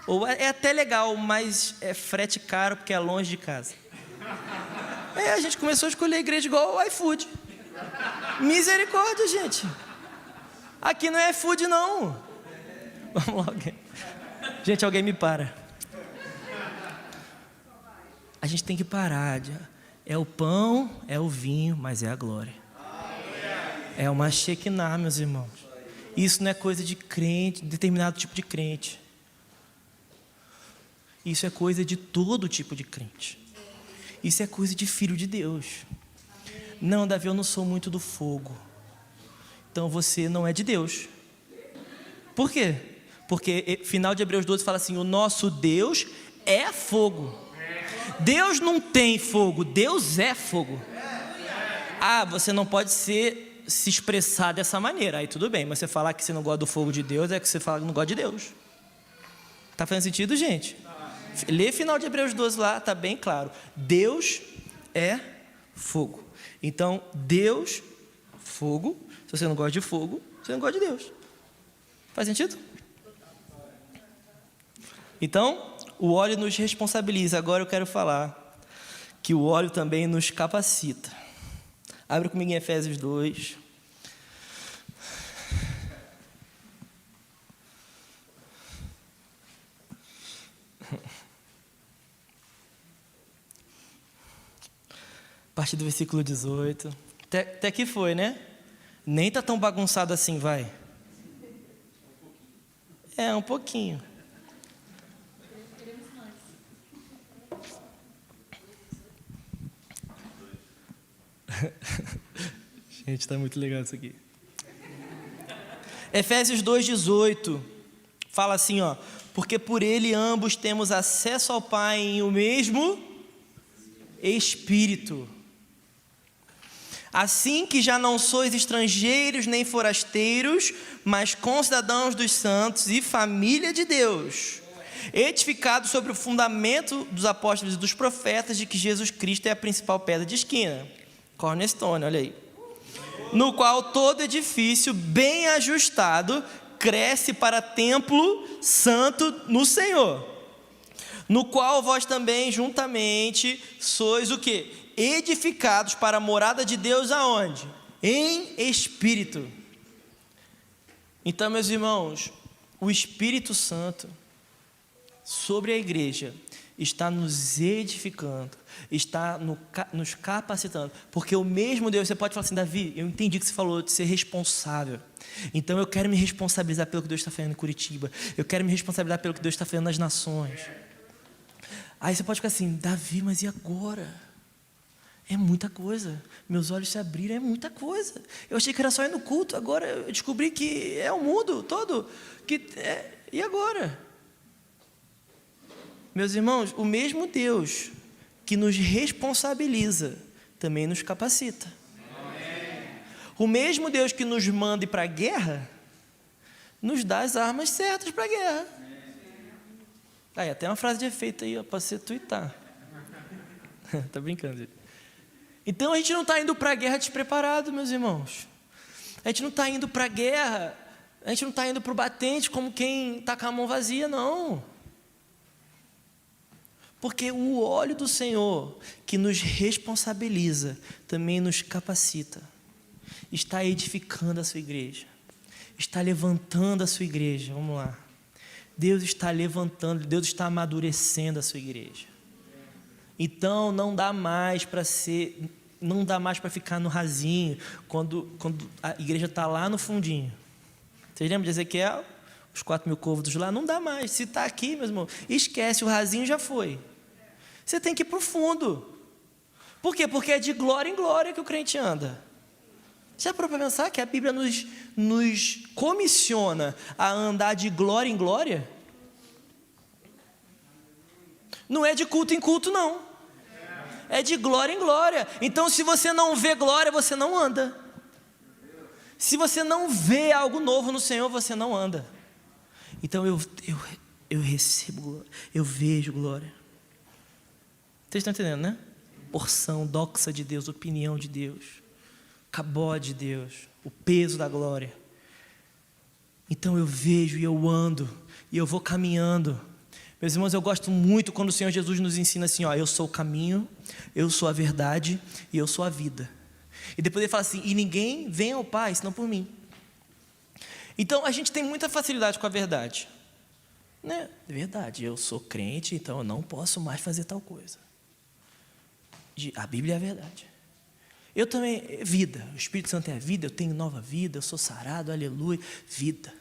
Ou é até legal, mas é frete caro porque é longe de casa. A gente começou a escolher a igreja igual o iFood. Misericórdia, gente. Aqui não é iFood, não. Vamos lá, alguém. Gente, alguém me para. A gente tem que parar. É o pão, é o vinho, mas é a glória. É uma Shekinah, meus irmãos. Isso não é coisa de crente, determinado tipo de crente. Isso é coisa de todo tipo de crente. Isso é coisa de filho de Deus. Não, Davi, eu não sou muito do fogo. Então você não é de Deus. Por quê? Porque final de Hebreus 12 fala assim: o nosso Deus é fogo. Deus não tem fogo, Deus é fogo. Ah, você não pode se expressar dessa maneira. Aí tudo bem, mas você falar que você não gosta do fogo de Deus é que você fala que não gosta de Deus. Tá fazendo sentido, gente? Lê final de Hebreus 12 lá, tá bem claro. Deus é fogo. Então, Deus, fogo. Se você não gosta de fogo, você não gosta de Deus. Faz sentido? Então, o óleo nos responsabiliza. Agora eu quero falar que o óleo também nos capacita. Abre comigo em Efésios 2. A partir do versículo 18. Até que foi, né? Nem tá tão bagunçado assim, vai. É, um pouquinho. Gente, tá muito legal isso aqui. Efésios 2,18 fala assim, ó: porque por ele ambos temos acesso ao Pai em o mesmo Espírito. Assim que já não sois estrangeiros nem forasteiros, mas concidadãos dos santos e família de Deus, edificados sobre o fundamento dos apóstolos e dos profetas, de que Jesus Cristo é a principal pedra de esquina, cornerstone, olha aí, no qual todo edifício bem ajustado cresce para templo santo no Senhor, no qual vós também juntamente sois o quê? Edificados para a morada de Deus aonde? Em Espírito. Então, meus irmãos, o Espírito Santo sobre a igreja está nos edificando, está nos capacitando, porque o mesmo Deus, você pode falar assim: Davi, eu entendi que você falou de ser responsável, então eu quero me responsabilizar pelo que Deus está fazendo em Curitiba, eu quero me responsabilizar pelo que Deus está fazendo nas nações. Aí você pode ficar assim: Davi, mas e agora? É muita coisa, meus olhos se abriram, é muita coisa. Eu achei que era só ir no culto, agora eu descobri que é o mundo todo. E agora? Meus irmãos, o mesmo Deus que nos responsabiliza também nos capacita. O mesmo Deus que nos manda ir para a guerra nos dá as armas certas para a guerra. Aí, até uma frase de efeito aí, para você tuitar. Tá brincando, gente. Então a gente não está indo para a guerra despreparado, meus irmãos. A gente não está indo para a guerra, a gente não está indo para o batente como quem está com a mão vazia, não. Porque o óleo do Senhor, que nos responsabiliza, também nos capacita. Está edificando a sua igreja, está levantando a sua igreja. Vamos lá. Deus está levantando, Deus está amadurecendo a sua igreja. Então não dá mais para ficar no rasinho, quando a igreja está lá no fundinho. Vocês lembram de Ezequiel? Os 4.000 côvados lá, não dá mais. Se está aqui, meu irmão, esquece, o rasinho já foi. Você tem que ir para o fundo. Por quê? Porque é de glória em glória que o crente anda. Já parou para pensar que a Bíblia nos comissiona a andar de glória em glória? Não é de culto em culto, não. É de glória em glória. Então, se você não vê glória, você não anda. Se você não vê algo novo no Senhor, você não anda. Então, eu recebo glória, eu vejo glória. Vocês estão entendendo, né? Porção, doxa de Deus, opinião de Deus, cabó de Deus, o peso da glória. Então, eu vejo e eu ando, e eu vou caminhando. Meus irmãos, eu gosto muito quando o Senhor Jesus nos ensina assim, ó: eu sou o caminho, eu sou a verdade e eu sou a vida. E depois ele fala assim: e ninguém vem ao Pai senão por mim. Então a gente tem muita facilidade com a verdade, né? É verdade, eu sou crente, então eu não posso mais fazer tal coisa. A Bíblia é a verdade. Eu também, vida, o Espírito Santo é a vida, eu tenho nova vida, eu sou sarado, aleluia, vida.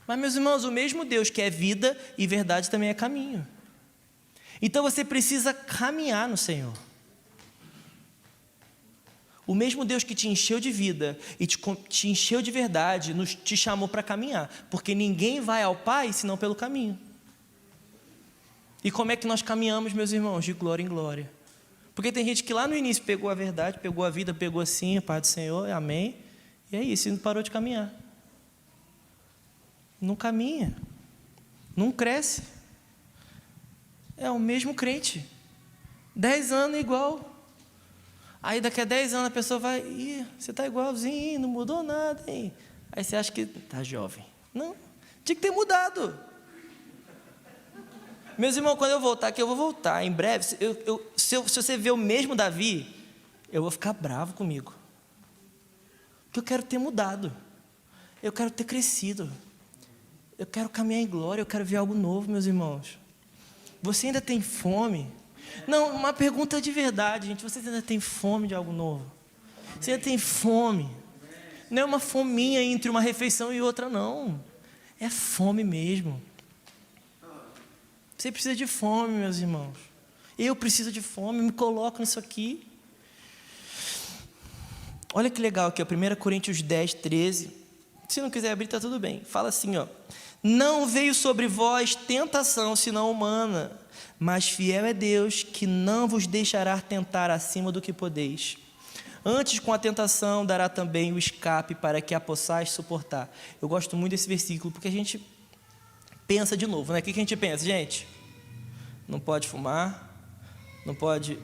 Mas, meus irmãos, o mesmo Deus que é vida e verdade também é caminho. Então você precisa caminhar no Senhor. O mesmo Deus que te encheu de vida e te encheu de verdade, te chamou para caminhar, porque ninguém vai ao Pai senão pelo caminho. E como é que nós caminhamos, meus irmãos? De glória em glória. Porque tem gente que lá no início pegou a verdade, pegou a vida, pegou assim, a paz do Senhor, amém. E é isso, e não parou de caminhar. Não caminha, não cresce. É o mesmo crente, 10 anos igual. Aí daqui a 10 anos a pessoa vai, você está igualzinho, não mudou nada, hein? Aí você acha que está jovem. Não, tinha que ter mudado. Meus irmãos, quando eu voltar aqui, eu vou voltar em breve. Se você ver o mesmo Davi, eu vou ficar bravo comigo. Porque eu quero ter mudado. Eu quero ter crescido. Eu quero caminhar em glória, eu quero ver algo novo, meus irmãos. Você ainda tem fome? Não, uma pergunta de verdade, gente. Você ainda tem fome de algo novo? Você ainda tem fome? Não é uma fominha entre uma refeição e outra, não. É fome mesmo. Você precisa de fome, meus irmãos. Eu preciso de fome, me coloco nisso aqui. Olha que legal aqui, ó, 1 Coríntios 10, 13. Se não quiser abrir, está tudo bem. Fala assim, ó. Não veio sobre vós tentação, senão humana, mas fiel é Deus, que não vos deixará tentar acima do que podeis. Antes, com a tentação, dará também o escape para que a possais suportar. Eu gosto muito desse versículo, porque a gente pensa de novo, né? O que a gente pensa, gente? Não pode fumar, não pode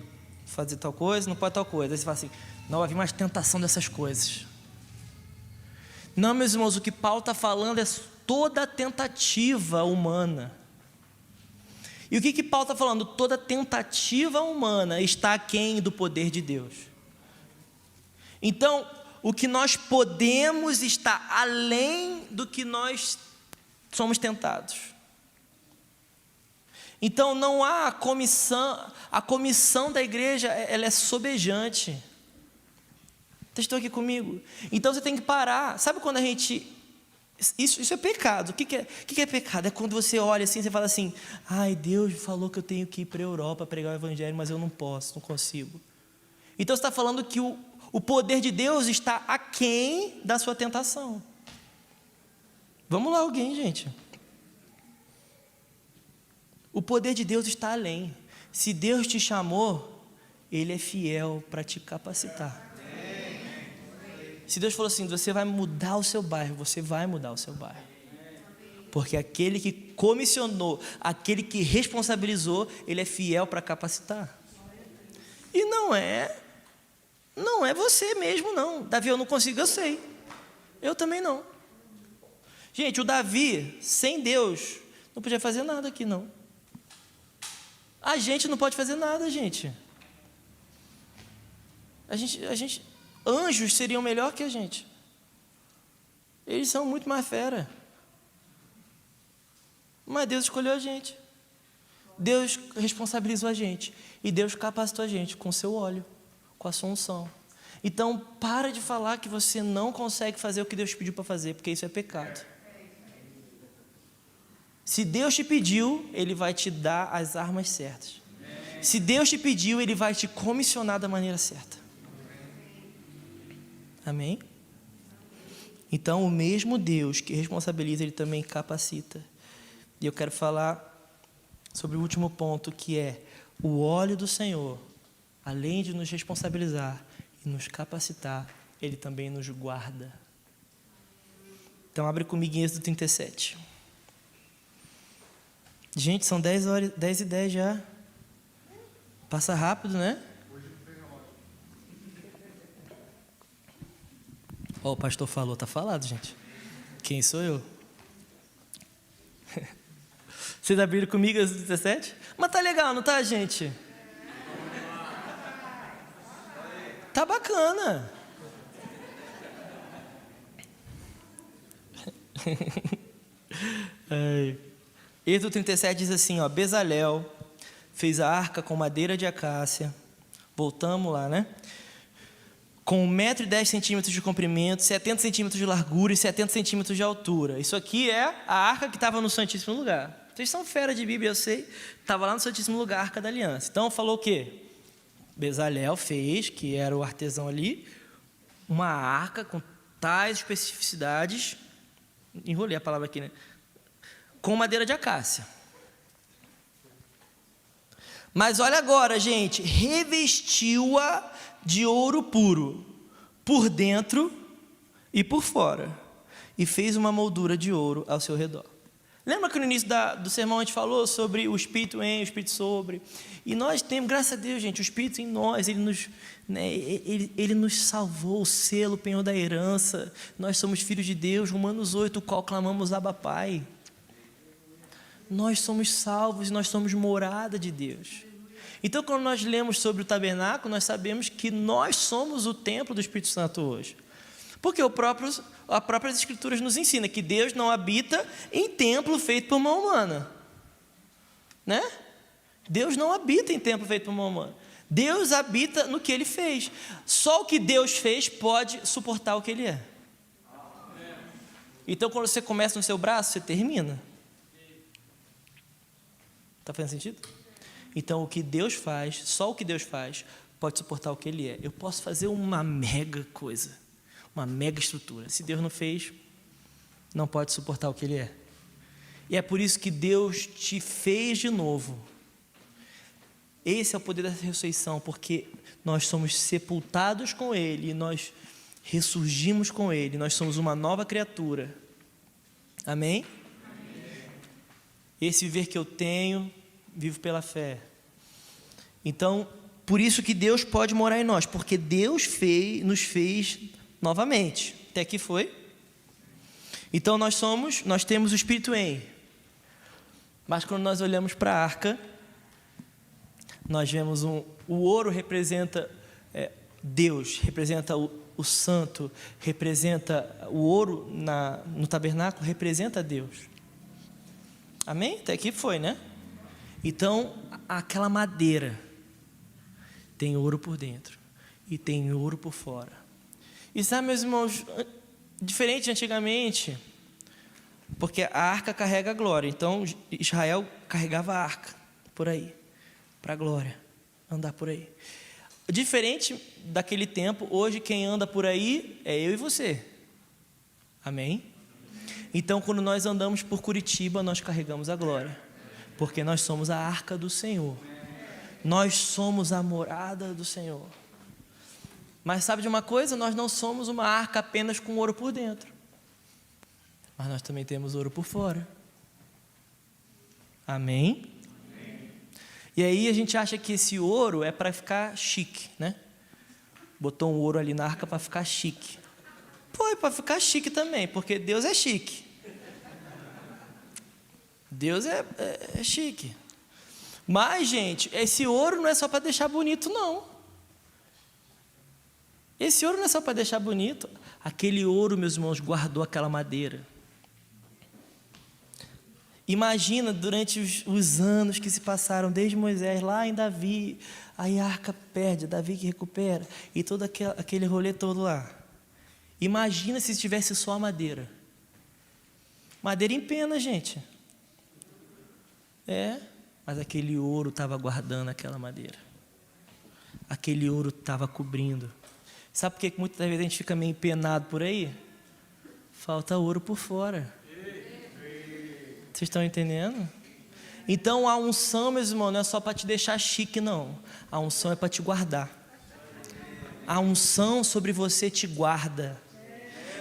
fazer tal coisa, não pode tal coisa. Aí você fala assim, não vai vir mais tentação dessas coisas. Não, meus irmãos, o que Paulo está falando é toda tentativa humana. E o que Paulo está falando? Toda tentativa humana está aquém do poder de Deus. Então, o que nós podemos está além do que nós somos tentados. Então, não há a comissão da igreja, ela é sobejante. Vocês estão aqui comigo? Então, você tem que parar. Sabe quando a gente... Isso é pecado. O que é pecado? É quando você olha assim, você fala assim, ai, Deus falou que eu tenho que ir para a Europa pregar o evangelho, mas eu não posso, não consigo. Então, você está falando que o poder de Deus está aquém da sua tentação. Vamos lá, alguém, gente. O poder de Deus está além. Se Deus te chamou, Ele é fiel para te capacitar. Se Deus falou assim, você vai mudar o seu bairro, você vai mudar o seu bairro. Porque aquele que comissionou, aquele que responsabilizou, Ele é fiel para capacitar. E não é você mesmo, não. Davi, eu não consigo, eu sei. Eu também não. Gente, o Davi, sem Deus, não podia fazer nada aqui, não. A gente não pode fazer nada, gente. Anjos seriam melhor que a gente. Eles são muito mais fera. Mas Deus escolheu a gente. Deus responsabilizou a gente. E Deus capacitou a gente com o seu óleo, com a sua unção. Então, para de falar que você não consegue fazer o que Deus pediu para fazer, porque isso é pecado. Se Deus te pediu, Ele vai te dar as armas certas. Se Deus te pediu, Ele vai te comissionar da maneira certa. Amém? Então, o mesmo Deus que responsabiliza, Ele também capacita. E eu quero falar sobre o último ponto, que é o óleo do Senhor, além de nos responsabilizar e nos capacitar, Ele também nos guarda. Então, abre comigo em Êxodo 37. Gente, são 10h10 já. Passa rápido, né? Ó, o pastor falou, tá falado, gente. Quem sou eu? Vocês abriram comigo às 17? Mas tá legal, não tá, gente? Tá bacana. Êxodo 37 diz assim, ó, Bezalel fez a arca com madeira de acácia. Voltamos lá, né? com 1,10 m de comprimento, 70 centímetros de largura e 70 centímetros de altura. Isso aqui é a arca que estava no Santíssimo Lugar. Vocês são fera de Bíblia, eu sei. Estava lá no Santíssimo Lugar, a Arca da Aliança. Então, falou o quê? Bezalel fez, que era o artesão ali, uma arca com tais especificidades, enrolei a palavra aqui, né? Com madeira de acácia. Mas olha agora, gente, revestiu-a de ouro puro, por dentro e por fora, e fez uma moldura de ouro ao seu redor. Lembra que no início do sermão a gente falou sobre o Espírito em, o Espírito sobre? E nós temos, graças a Deus, gente, o Espírito em nós, ele nos salvou, o selo, o penhor da herança. Nós somos filhos de Deus, Romanos 8, o qual clamamos Abba Pai. Nós somos salvos, nós somos morada de Deus. Então, quando nós lemos sobre o tabernáculo, nós sabemos que nós somos o templo do Espírito Santo hoje. Porque as próprias Escrituras nos ensinam que Deus não habita em templo feito por mão humana. Né? Deus não habita em templo feito por mão humana. Deus habita no que Ele fez. Só o que Deus fez pode suportar o que Ele é. Então, quando você começa no seu braço, você termina. Está fazendo sentido? Então, o que Deus faz, só o que Deus faz, pode suportar o que Ele é. Eu posso fazer uma mega coisa, uma mega estrutura. Se Deus não fez, não pode suportar o que Ele é. E é por isso que Deus te fez de novo. Esse é o poder da ressurreição, porque nós somos sepultados com Ele, e nós ressurgimos com Ele, nós somos uma nova criatura. Amém? Esse viver que eu tenho, vivo pela fé. Então, por isso que Deus pode morar em nós, porque Deus nos fez novamente. Até aqui foi? Então nós temos o Espírito em. Mas quando nós olhamos para a arca, nós vemos o ouro representa Deus, representa o santo, representa o ouro no tabernáculo, representa Deus. Amém? Até aqui foi, né? Então, aquela madeira tem ouro por dentro e tem ouro por fora. E sabe, meus irmãos, diferente de antigamente, porque a arca carrega a glória. Então, Israel carregava a arca por aí, para a glória, andar por aí. Diferente daquele tempo, hoje quem anda por aí é eu e você. Amém? Então, quando nós andamos por Curitiba, nós carregamos a glória, porque nós somos a arca do Senhor. Nós somos a morada do Senhor. Mas sabe de uma coisa? Nós não somos uma arca apenas com ouro por dentro, mas nós também temos ouro por fora. Amém? E aí a gente acha que esse ouro é para ficar chique, né? Botou um ouro ali na arca para ficar chique. Pô, é para ficar chique também, porque Deus é chique. Deus é chique. Mas, gente, esse ouro não é só para deixar bonito, não. Esse ouro não é só para deixar bonito. Aquele ouro, meus irmãos, guardou aquela madeira. Imagina, durante os anos que se passaram, desde Moisés, lá em Davi, aí a arca perde, Davi que recupera, e todo aquele rolê todo lá. Imagina se tivesse só a madeira. Madeira em pena, gente. Mas aquele ouro estava guardando aquela madeira. Aquele ouro estava cobrindo. Sabe por que muitas vezes a gente fica meio empenado por aí? Falta ouro por fora. Vocês estão entendendo? Então a unção, meus irmãos, não é só para te deixar chique, não. A unção é para te guardar. A unção sobre você te guarda.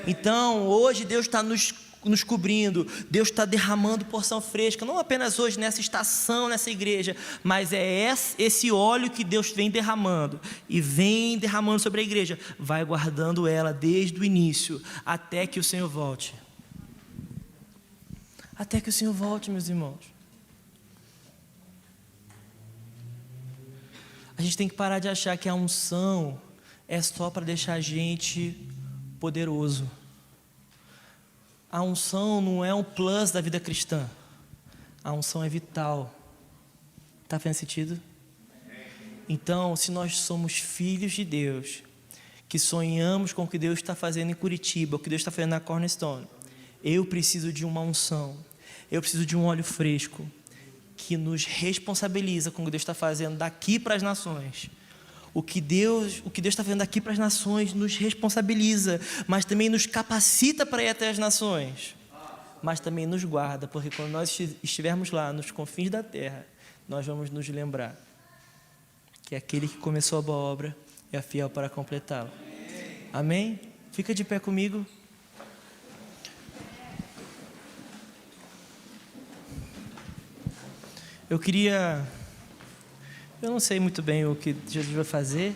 Então hoje Deus está nos cobrindo, Deus está derramando porção fresca, não apenas hoje nessa estação, nessa igreja, mas é esse óleo que Deus vem derramando, e vem derramando sobre a igreja, vai guardando ela desde o início, até que o Senhor volte. Até que o Senhor volte, meus irmãos. A gente tem que parar de achar que a unção é só para deixar a gente poderoso. A unção não é um plus da vida cristã. A unção é vital. Está fazendo sentido? Então, se nós somos filhos de Deus, que sonhamos com o que Deus está fazendo em Curitiba, o que Deus está fazendo na Cornerstone, eu preciso de uma unção, eu preciso de um óleo fresco, que nos responsabiliza com o que Deus está fazendo daqui para as nações. O que Deus está fazendo daqui para as nações nos responsabiliza, mas também nos capacita para ir até as nações, mas também nos guarda, porque quando nós estivermos lá nos confins da terra, nós vamos nos lembrar que aquele que começou a boa obra é fiel para completá-la. Amém? Fica de pé comigo. Eu não sei muito bem o que Jesus vai fazer,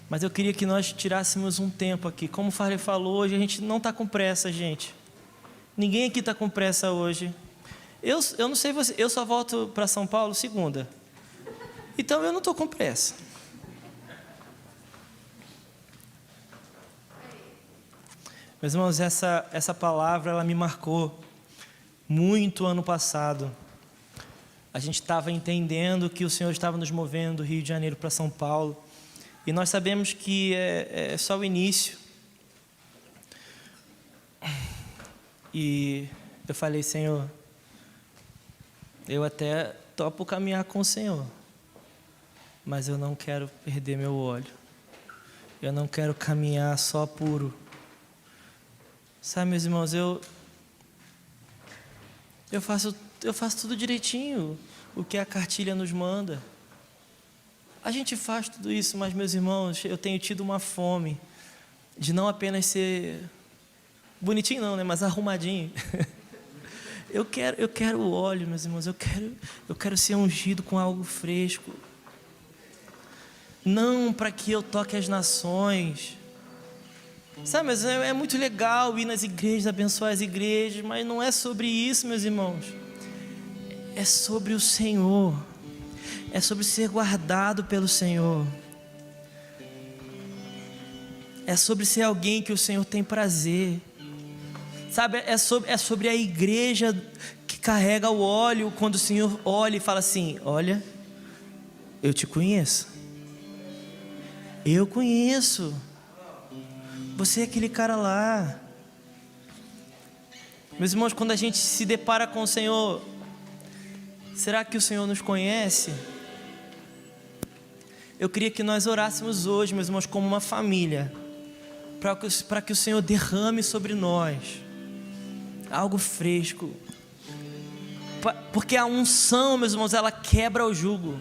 mas eu queria que nós tirássemos um tempo aqui. Como o Farley falou, hoje a gente não está com pressa, gente. Ninguém aqui está com pressa hoje. Eu não sei você, eu só volto para São Paulo segunda. Então eu não estou com pressa. Meus irmãos, essa palavra ela me marcou muito ano passado. A gente estava entendendo que o Senhor estava nos movendo do Rio de Janeiro para São Paulo. E nós sabemos que é só o início. E eu falei, Senhor, eu até topo caminhar com o Senhor, mas eu não quero perder meu óleo. Eu não quero caminhar só puro. Sabe, meus irmãos, eu faço tudo direitinho, o que a cartilha nos manda. A gente faz tudo isso, mas, meus irmãos, eu tenho tido uma fome de não apenas ser bonitinho não, né, mas arrumadinho. Eu quero o óleo, meus irmãos, eu quero ser ungido com algo fresco. Não para que eu toque as nações. Sabe, mas é muito legal ir nas igrejas, abençoar as igrejas, mas não é sobre isso, meus irmãos. É sobre o Senhor. É sobre ser guardado pelo Senhor. É sobre ser alguém que o Senhor tem prazer. Sabe, é sobre a igreja que carrega o óleo, quando o Senhor olha e fala assim, olha, eu te conheço. Eu conheço. Você é aquele cara lá. Meus irmãos, quando a gente se depara com o Senhor, será que o Senhor nos conhece? Eu queria que nós orássemos hoje, meus irmãos, como uma família, para que o Senhor derrame sobre nós algo fresco, porque a unção, meus irmãos, ela quebra o jugo.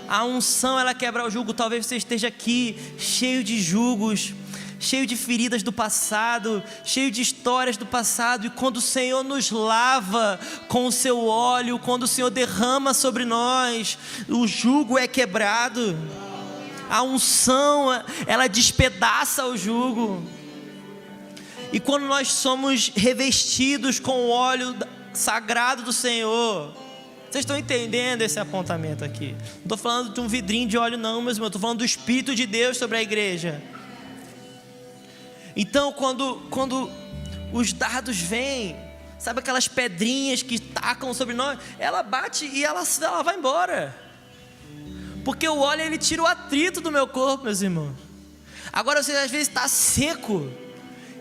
A unção, ela quebra o jugo. Talvez você esteja aqui cheio de jugos, cheio de feridas do passado, cheio de histórias do passado, e quando o Senhor nos lava com o seu óleo, quando o Senhor derrama sobre nós, o jugo é quebrado. A unção, ela despedaça o jugo. E quando nós somos revestidos com o óleo sagrado do Senhor, vocês estão entendendo esse apontamento aqui? Não estou falando de um vidrinho de óleo não, meus irmãos, estou falando do Espírito de Deus sobre a igreja. Então, quando os dardos vêm, sabe aquelas pedrinhas que tacam sobre nós, ela bate e ela vai embora, porque o óleo, ele tira o atrito do meu corpo, meus irmãos. Agora, você às vezes está seco,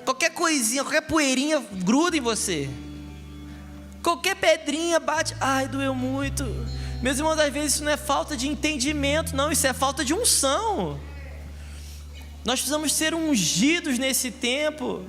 qualquer coisinha, qualquer poeirinha gruda em você, qualquer pedrinha bate, ai, doeu muito. Meus irmãos, às vezes isso não é falta de entendimento, não, isso é falta de unção. Nós precisamos ser ungidos nesse tempo.